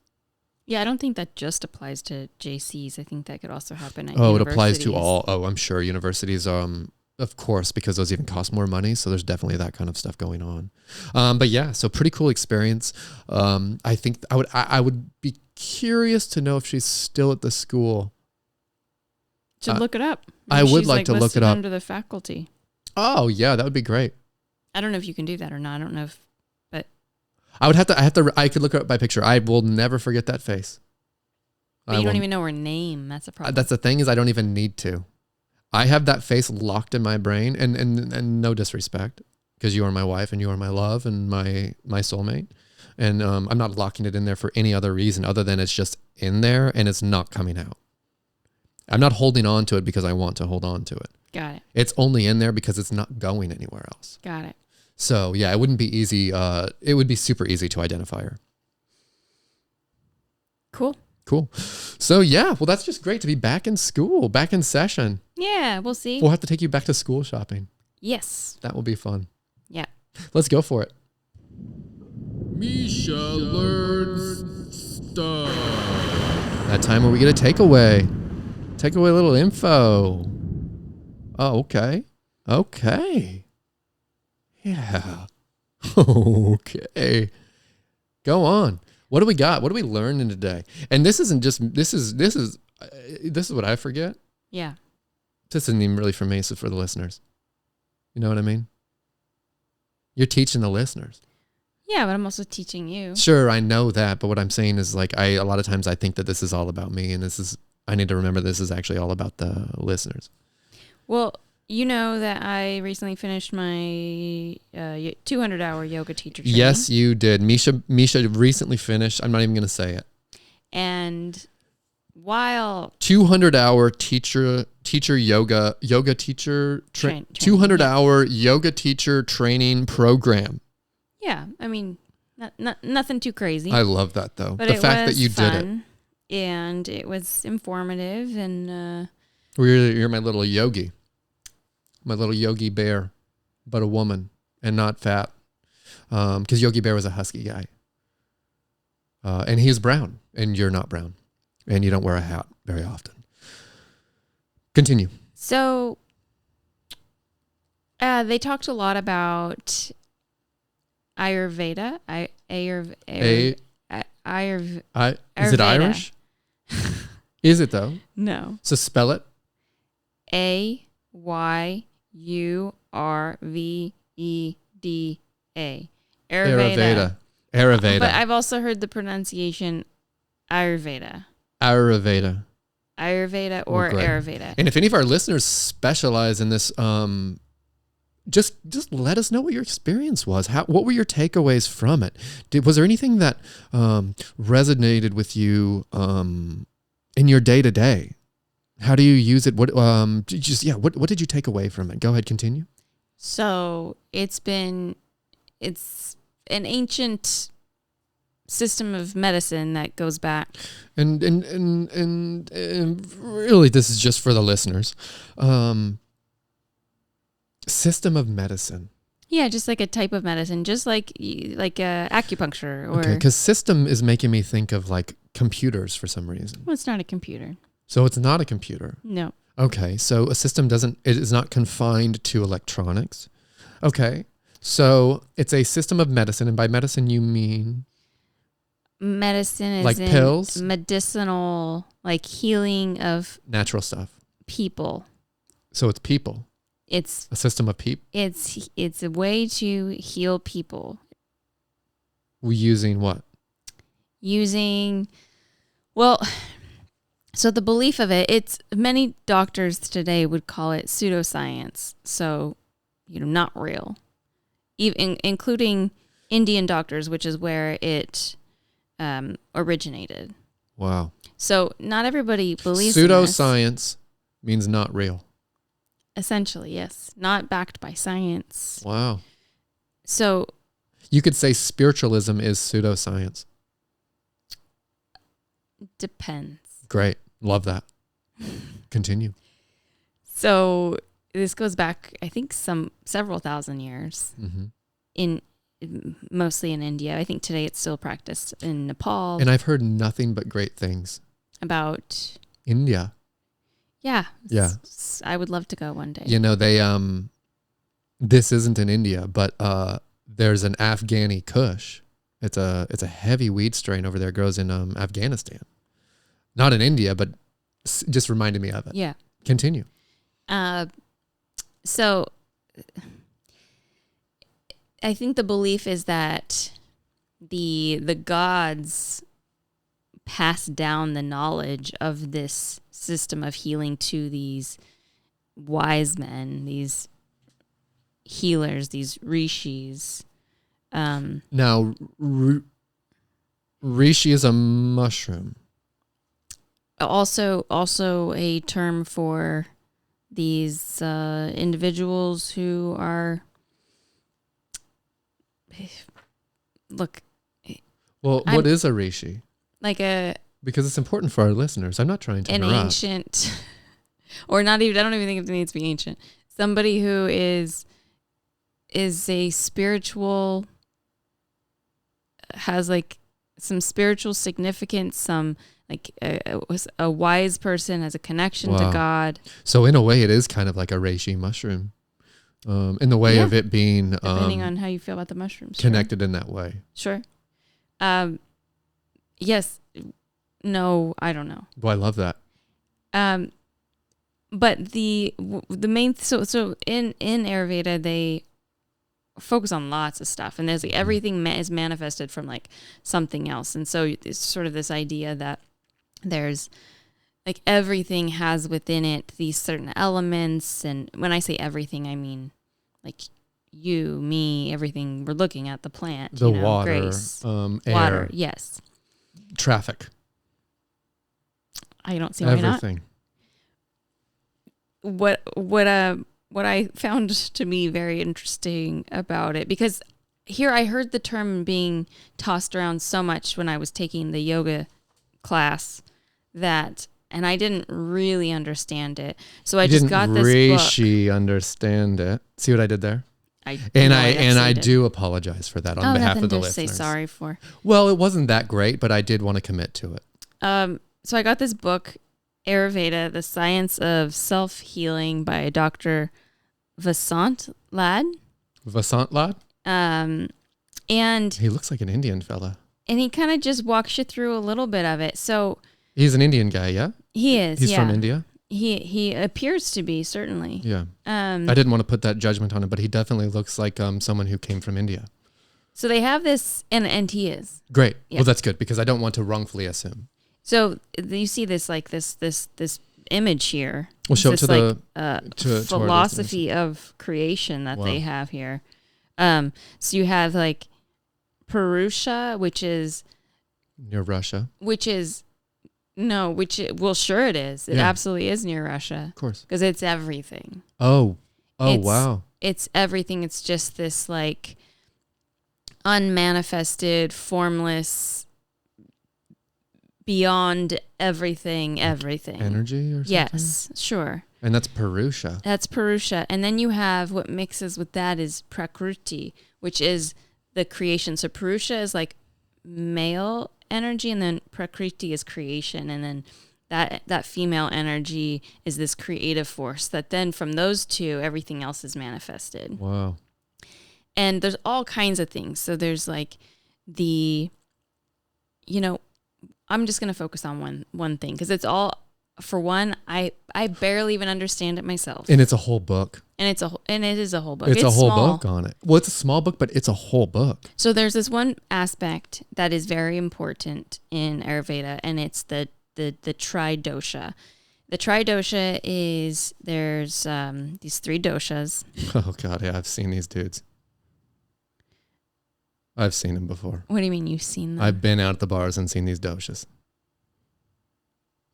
Yeah, I don't think that just applies to JCs. I think that could also happen at universities. It applies to all. Oh, I'm sure universities, of course, because those even cost more money. So there's definitely that kind of stuff going on. But yeah, so pretty cool experience. I think I would be curious to know if she's still at the school. Should look it up. I would like to look it up under the faculty. Oh yeah, that would be great. I don't know if you can do that or not. I don't know if, but I could look her up by picture. I will never forget that face. But you don't even know her name. That's a problem. That's the thing, is I don't even need to. I have that face locked in my brain, and no disrespect, because you are my wife and you are my love and my soulmate. And I'm not locking it in there for any other reason other than it's just in there and it's not coming out. I'm not holding on to it because I want to hold on to it. Got it. It's only in there because it's not going anywhere else. Got it. So yeah, it wouldn't be easy. It would be super easy to identify her. Cool. So yeah, well, that's just great to be back in school, back in session. Yeah, we'll see. We'll have to take you back to school shopping. Yes. That will be fun. Yeah. Let's go for it. Mischa learns stuff. That time where we get a takeaway. Takeaway little info. Oh, okay. Yeah. Okay. Go on. What do we got? What are we learning today? And this is what I forget. Yeah. This isn't even really for me, it's for the listeners. You know what I mean? You're teaching the listeners. Yeah, but I'm also teaching you. Sure, I know that, but what I'm saying is, like, a lot of times I think that this is all about me, and I need to remember this is actually all about the listeners. Well, you know that I recently finished my 200-hour yoga teacher training. Yes, you did. Mischa recently finished. I'm not even going to say it. And while 200-hour teacher yoga teacher 200-hour yoga teacher training program. Yeah, I mean, nothing too crazy. I love that though. But the fact that you did it, and it was informative, and you're my little yogi. my little Yogi Bear, but a woman and not fat. Because Yogi Bear was a husky guy. And he was brown, and you're not brown. And you don't wear a hat very often. Continue. So they talked a lot about Ayurveda. Is it Irish? Is it though? No. So spell it. Ayurveda. Ayurveda. But I've also heard the pronunciation Ayurveda. Ayurveda. Ayurveda or great. Ayurveda. And if any of our listeners specialize in this, just let us know what your experience was. What were your takeaways from it? Was there anything that resonated with you in your day to day? How do you use it? What did you take away from it? Go ahead, continue. So it's an ancient system of medicine that goes back. And really, this is just for the listeners. System of medicine. Yeah, just like a type of medicine, just like acupuncture. Or Okay, because system is making me think of like computers for some reason. Well, it's not a computer. So it's not a computer. No. Okay, so a system it is not confined to electronics. Okay, so it's a system of medicine, and by medicine you mean? Medicine is like pills? Medicinal, like healing of Natural stuff. people. So it's people. It's A system of people. It's a way to heal people. Using what? So the belief of it's many doctors today would call it pseudoscience. So, not real. Even including Indian doctors, which is where it originated. Wow. So not everybody believes in this. Pseudoscience means not real. Essentially, yes. Not backed by science. Wow. So you could say spiritualism is pseudoscience. Depends. Great. Love that. Continue. So this goes back, I think, several thousand years. Mm-hmm. Mostly in India. I think today it's still practiced in Nepal. And I've heard nothing but great things About India. Yeah. Yeah. I would love to go one day. They this isn't in India, but there's an Afghani Kush. It's a heavy weed strain over there. It grows in Afghanistan. Not in India, but just reminded me of it. Yeah. Continue. So I think the belief is that the gods pass down the knowledge of this system of healing to these wise men, these healers, these rishis. Now, rishi is a mushroom. Also a term for these individuals who are look. Well, what is a rishi? Because it's important for our listeners. I'm not trying to interrupt. Ancient, or not even. I don't even think it needs to be ancient. Somebody who is a spiritual, has like some spiritual significance. Some like a wise person, has a connection to God. So in a way, it is kind of like a reishi mushroom. In the way of it being depending on how you feel about the mushrooms, connected in that way. Sure. Yes. No, I don't know. Well, I love that. But the main so in Ayurveda they focus on lots of stuff, and there's like everything is manifested from like something else, and so it's sort of this idea that there's like everything has within it these certain elements, and when I say everything, I mean like you, me, everything we're looking at, the plant, the water, grace, air, water, yes, traffic. I don't see why everything. Not. What I found to me very interesting about it, because here I heard the term being tossed around so much when I was taking the yoga class that and I didn't really understand it. So I You just didn't got this book. understand it. See what I did there? I I do apologize for that on behalf of the to listeners. say sorry for. Well, it wasn't that great, but I did want to commit to it. So I got this book, Ayurveda, The Science of Self-Healing by Dr. Vasant Lad. Vasant Lad? And He looks like an Indian fella. and he kind of just walks you through a little bit of it. So He's an Indian guy, yeah? he is. He's yeah. from India? He appears to be, certainly. Yeah. I didn't want to put that judgment on him, but he definitely looks like someone who came from India. So they have this, and he is. Great. Yeah. Well, that's good because I don't want to wrongfully assume. So you see this like this image here. We'll show it This, to to our philosophy of creation that they have here. So you have like Purusha, which is near Russia. Well, sure it is. It absolutely is near Russia. Of course. Because it's everything. Wow. It's everything. It's just this like unmanifested, formless, beyond everything. Energy or something? Yes, sure. And that's Purusha. That's Purusha. And then you have what mixes with that is Prakriti, which is the creation. So Purusha is like male energy, and then Prakriti is creation, and then that female energy is this creative force that then from those two everything else is manifested. Wow. And there's all kinds of things. So there's like I'm just going to focus on one thing because it's all, for one, I barely even understand it myself. And it's a whole book. And it is a whole book. It's a whole small. book on it. Well, it's a small book, but it's a whole book. So there's this one aspect that is very important in Ayurveda, and it's the tridosha. The tridosha is there's these three doshas. Oh God, yeah, I've seen these dudes. I've seen them before. What do you mean you've seen them? I've been out at the bars and seen these doshas.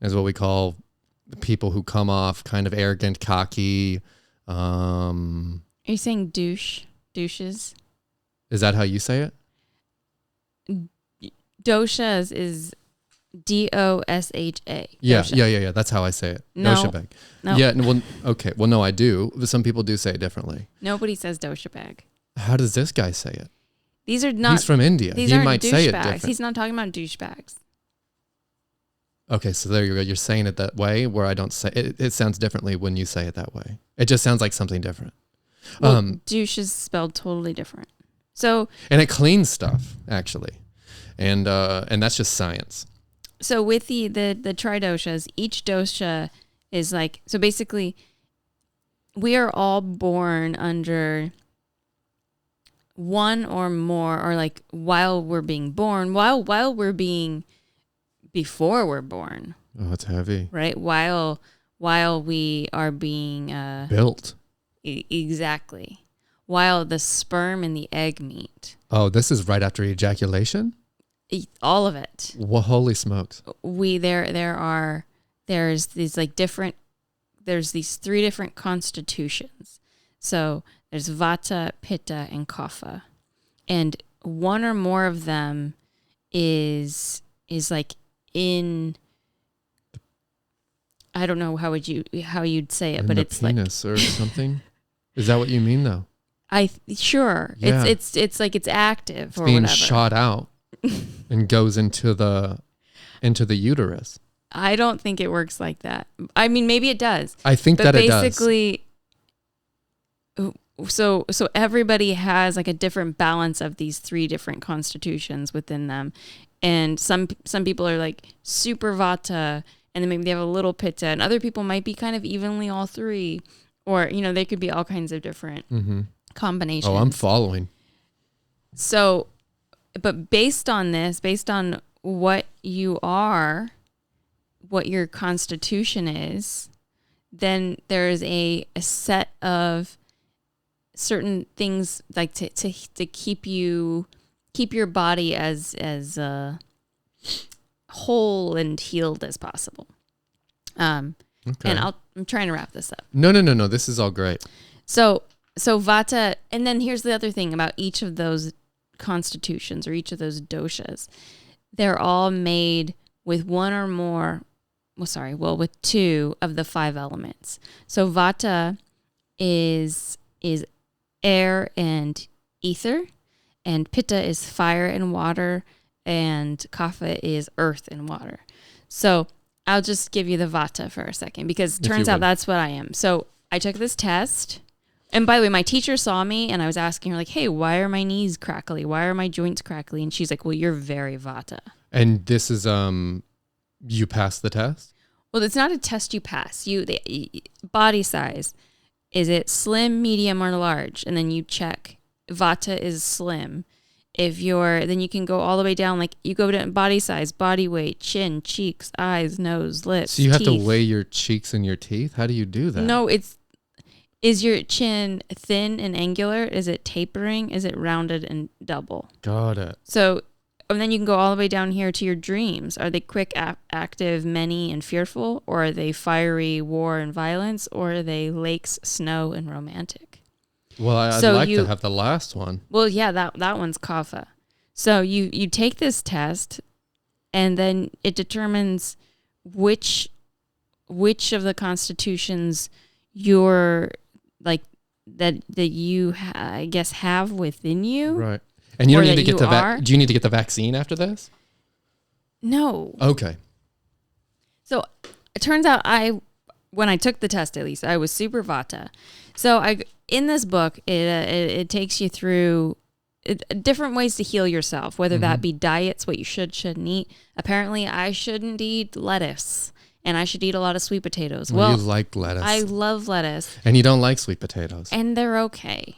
Is what we call the people who come off kind of arrogant, cocky. Are you saying douches? Is that how you say it? Doshas is DOSHA. Yeah, Dosha. yeah. That's how I say it. No. Dosha bag. No. Yeah, well, okay. Well, no, I do. But some people do say it differently. Nobody says dosha bag. How does this guy say it? These are not. He's from India. These He aren't might say it douchebags. different. He's not talking about douchebags. Okay, so there you go. You're saying it that way where I don't say it. It sounds differently when you say it that way. It just sounds like something different. Well, douche is spelled totally different. So, and it cleans stuff actually, and that's just science. So with the tridoshas, each dosha is like, so basically we are all born under one or more, or like while we're being born, while we're being, before we're born. Oh, it's heavy. Right? While we are being built. Exactly. While the sperm and the egg meet. Oh, this is right after ejaculation? All of it. Well, holy smokes. There's these like different, there's these three different constitutions. So there's Vata, Pitta, and Kapha. And one or more of them is like in, I don't know how you'd say it, in but the it's penis like, or something. Is that what you mean though? Sure. Yeah. It's like it's active, It's or being whatever. shot out and goes into the uterus. I don't think it works like that. I mean, maybe it does. I think but that it does. Basically, so everybody has like a different balance of these three different constitutions within them, and some people are like super Vata, and then maybe they have a little Pitta, and other people might be kind of evenly all three, or they could be all kinds of different combinations. Oh, I'm following. So, but based on what you are, what your constitution is, then there's a set of certain things like to keep your body as whole and healed as possible. Okay. And I'm trying to wrap this up. No. This is all great. So Vata, and then here's the other thing about each of those constitutions or each of those doshas. They're all made with one or more with 2 of the 5 elements. So Vata is air and ether, and Pitta is fire and water, and Kapha is earth and water. So I'll just give you the Vata for a second, because it turns out that's what I am. So I took this test. And by the way, my teacher saw me, and I was asking her, like, hey, why are my knees crackly? Why are my joints crackly? And she's like, well, you're very Vata. And this is, you passed the test? Well, it's not a test you pass. Body size. Is it slim, medium, or large? And then you check. Vata is slim. Then you can go all the way down. Like, you go to body size, body weight, chin, cheeks, eyes, nose, lips, So you have teeth. to weigh your cheeks and your teeth? How do you do that? No, is your chin thin and angular? Is it tapering? Is it rounded and double? Got it. So, and then you can go all the way down here to your dreams. Are they quick, active, many, and fearful? Or are they fiery, war, and violence? Or are they lakes, snow, and romantic? Well, I'd like to have the last one. Well, yeah, that one's Kapha. So you take this test, and then it determines which of the constitutions you're like that you I guess have within you. Right. And you don't need to get do you need to get the vaccine after this? No. Okay. So it turns out when I took the test, at least I was super Vata. So in this book, it takes you through different ways to heal yourself, whether that be diets, what you shouldn't eat. Apparently, I shouldn't eat lettuce, and I should eat a lot of sweet potatoes. Well, you like lettuce. I love lettuce. And you don't like sweet potatoes. And they're okay.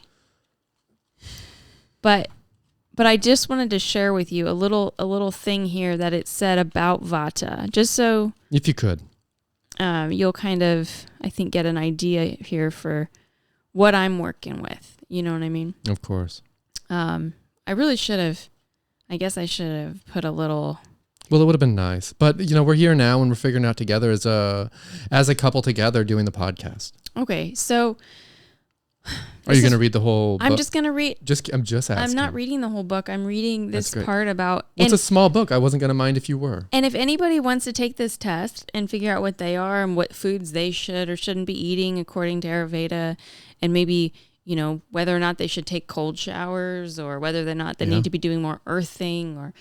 But I just wanted to share with you a little thing here that it said about Vata, just so if you could, you'll kind of, I think, get an idea here for what I'm working with. You know what I mean? Of course. I really should have. I guess I should have put a little. Well, it would have been nice, but we're here now and we're figuring out together as a couple together doing the podcast. Okay, so. Are you going to read the whole book? I'm just going to read. I'm just asking. I'm not reading the whole book. I'm reading this part about. Well, it's a small book. I wasn't going to mind if you were. And if anybody wants to take this test and figure out what they are and what foods they should or shouldn't be eating according to Ayurveda, and maybe, whether or not they should take cold showers, or whether or not they need to be doing more earthing, or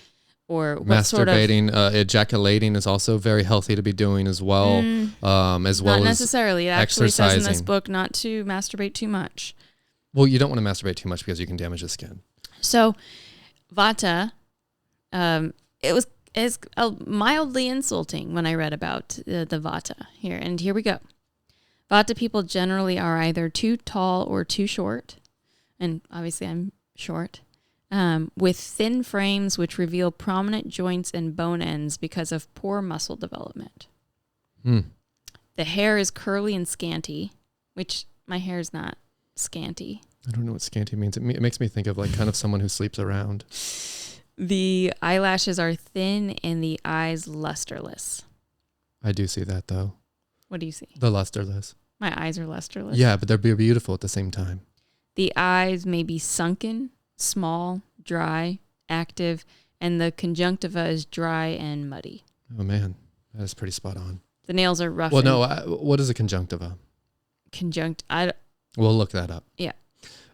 what masturbating, ejaculating is also very healthy to be doing as well. As well as not necessarily. It actually says in this exercising. book not to masturbate too much. Well, you don't want to masturbate too much because you can damage the skin. So, Vata, it was mildly insulting when I read about the Vata here. And here we go. Vata people generally are either too tall or too short. And obviously I'm short. With thin frames which reveal prominent joints and bone ends because of poor muscle development. The hair is curly and scanty, which my hair is not scanty. I don't know what scanty means. It makes me think of kind of someone who sleeps around. The eyelashes are thin and the eyes lusterless. I do see that though. What do you see? The lusterless. My eyes are lusterless. Yeah, but they're beautiful at the same time. The eyes may be sunken, small, dry, active, and the conjunctiva is dry and muddy. Oh man, that is pretty spot on. The nails are rough. Well, no, what is a conjunctiva? We'll look that up. Yeah.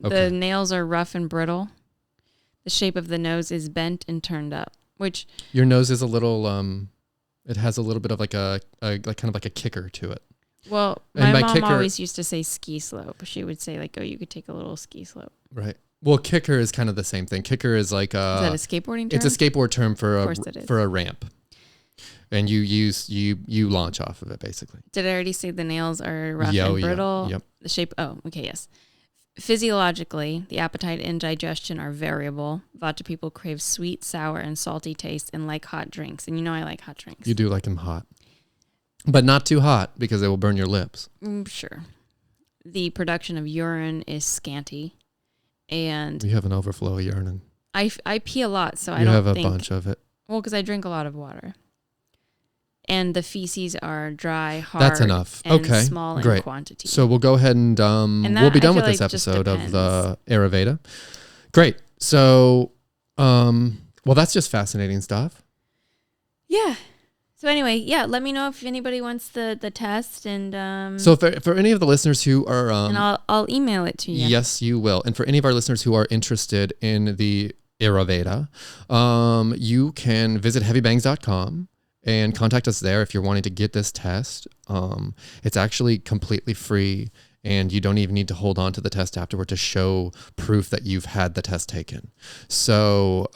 Okay. The nails are rough and brittle. The shape of the nose is bent and turned up, which... Your nose is a little, it has a little bit of like a kind of like a kicker to it. Well, my mom always used to say ski slope. She would say you could take a little ski slope. Right. Well, kicker is kind of the same thing. Kicker is like a... Is that a skateboarding term? It's a skateboard term for a ramp. And you launch off of it, basically. Did I already say the nails are rough and brittle? Yep. The shape... Oh, okay, yes. Physiologically, the appetite and digestion are variable. Vata people crave sweet, sour, and salty taste and like hot drinks. And I like hot drinks. You do like them hot. But not too hot because they will burn your lips. Sure. The production of urine is scanty. And you have an overflow of urine. I pee a lot, so I don't think... You have a bunch of it. Well, because I drink a lot of water. And the feces are dry, hard, That's enough. And okay, small great. in quantity. So we'll go ahead and we'll be done with this episode of the Ayurveda. Great. So, well, that's just fascinating stuff. Yeah. So anyway, yeah, let me know if anybody wants the test, and So for any of the listeners who are, and I'll email it to you. yes, you will. And for any of our listeners who are interested in the Ayurveda, you can visit heavybangs.com and contact us there if you're wanting to get this test. It's actually completely free, and you don't even need to hold on to the test afterward to show proof that you've had the test taken. So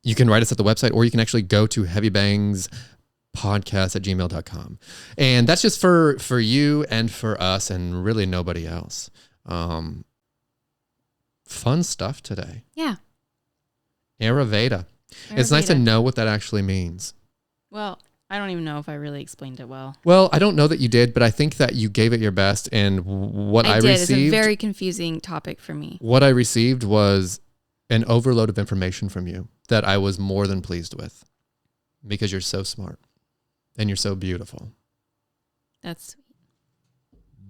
you can write us at the website, or you can actually go to heavybangspodcast@gmail.com. And that's just for you and for us and really nobody else. Fun stuff today. Yeah. Ayurveda. It's nice to know what that actually means. Well, I don't even know if I really explained it well. Well, I don't know that you did, but I think that you gave it your best. And what I did. received... It's a very confusing topic for me. What I received was an overload of information from you that I was more than pleased with, because you're so smart and you're so beautiful. That's sweet.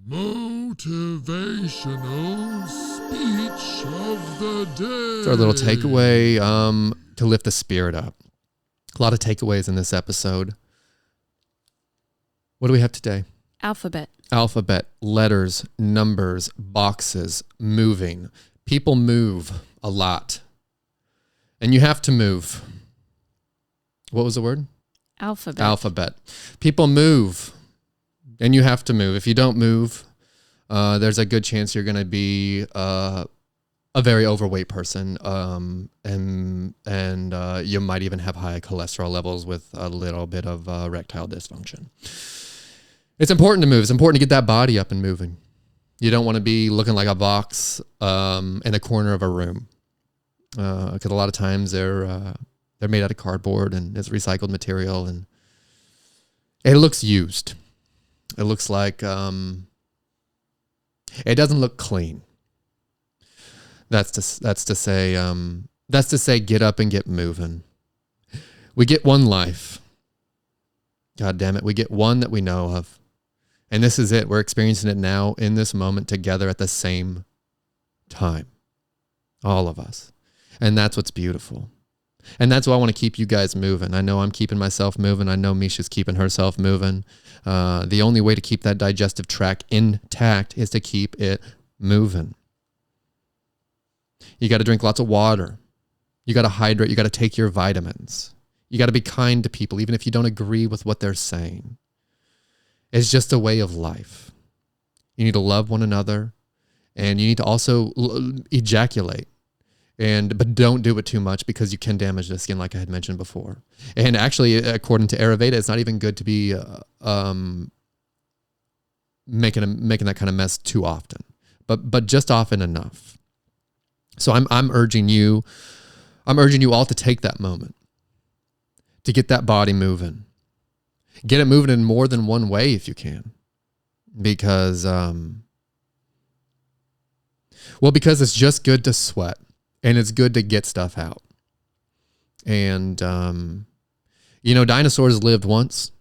Motivational speech of the day. It's our little takeaway to lift the spirit up. A lot of takeaways in this episode. What do we have today? Alphabet. Alphabet, letters, numbers, boxes, moving. People move a lot. And you have to move. What was the word? Alphabet. Alphabet. People move. And you have to move. If you don't move, there's a good chance you're going to be a very overweight person, and you might even have high cholesterol levels with a little bit of erectile dysfunction. It's important to move. It's important to get that body up and moving. You don't want to be looking like a box in the corner of a room, because a lot of times they're made out of cardboard and it's recycled material, and it looks used. It looks like it doesn't look clean. That's to say get up and get moving. We get one life. God damn it, we get one that we know of. And this is it. We're experiencing it now in this moment together at the same time. All of us. And that's what's beautiful. And that's why I want to keep you guys moving. I know I'm keeping myself moving. I know Mischa's keeping herself moving. The only way to keep that digestive tract intact is to keep it moving. You got to drink lots of water. You got to hydrate. You got to take your vitamins. You got to be kind to people, even if you don't agree with what they're saying. It's just a way of life. You need to love one another, and you need to also ejaculate. But don't do it too much, because you can damage the skin, like I had mentioned before. And actually, according to Ayurveda, it's not even good to be making that kind of mess too often, but just often enough. So I'm urging you all to take that moment to get that body moving. Get it moving in more than one way if you can, because it's just good to sweat. And it's good to get stuff out. And, dinosaurs lived once.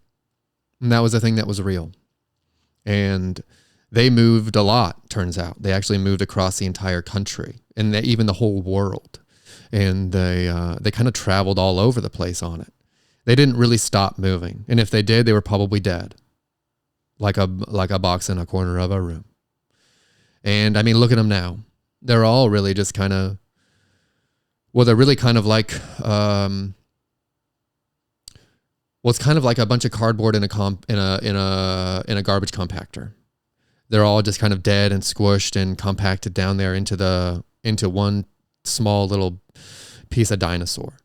And that was a thing that was real. And they moved a lot, turns out. They actually moved across the entire country and even the whole world. And they kind of traveled all over the place on it. They didn't really stop moving. And if they did, they were probably dead. Like a box in a corner of a room. And I mean, look at them now. They're all really just kind of... Well, they're really kind of like, it's kind of like a bunch of cardboard in a garbage compactor. They're all just kind of dead and squished and compacted down there into one small little piece of dinosaur.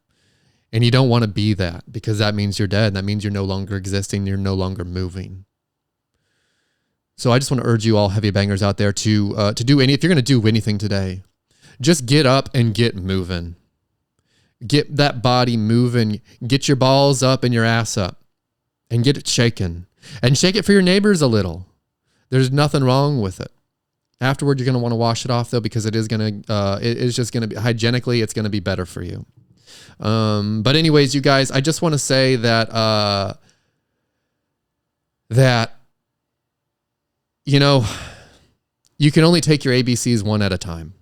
And you don't want to be that, because that means you're dead. That means you're no longer existing. You're no longer moving. So I just want to urge you all heavy bangers out there to do if you're going to do anything today, just get up and get moving. Get that body moving. Get your balls up and your ass up and get it shaking. And shake it for your neighbors a little. There's nothing wrong with it. Afterward, you're going to want to wash it off, though, because it is going to, it is just going to be, hygienically, it's going to be better for you. But anyways, you guys, I just want to say that, you can only take your ABCs one at a time.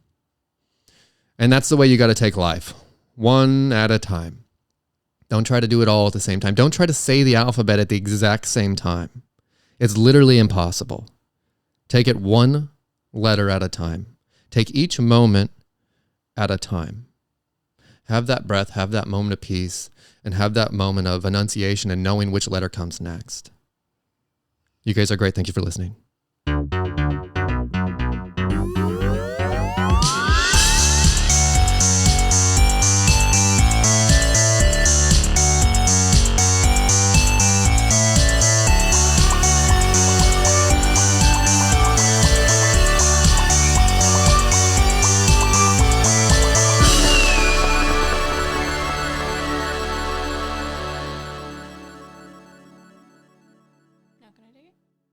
And that's the way you got to take life. One at a time. Don't try to do it all at the same time. Don't try to say the alphabet at the exact same time. It's literally impossible. Take it one letter at a time. Take each moment at a time. Have that breath, have that moment of peace, and have that moment of enunciation and knowing which letter comes next. You guys are great. Thank you for listening.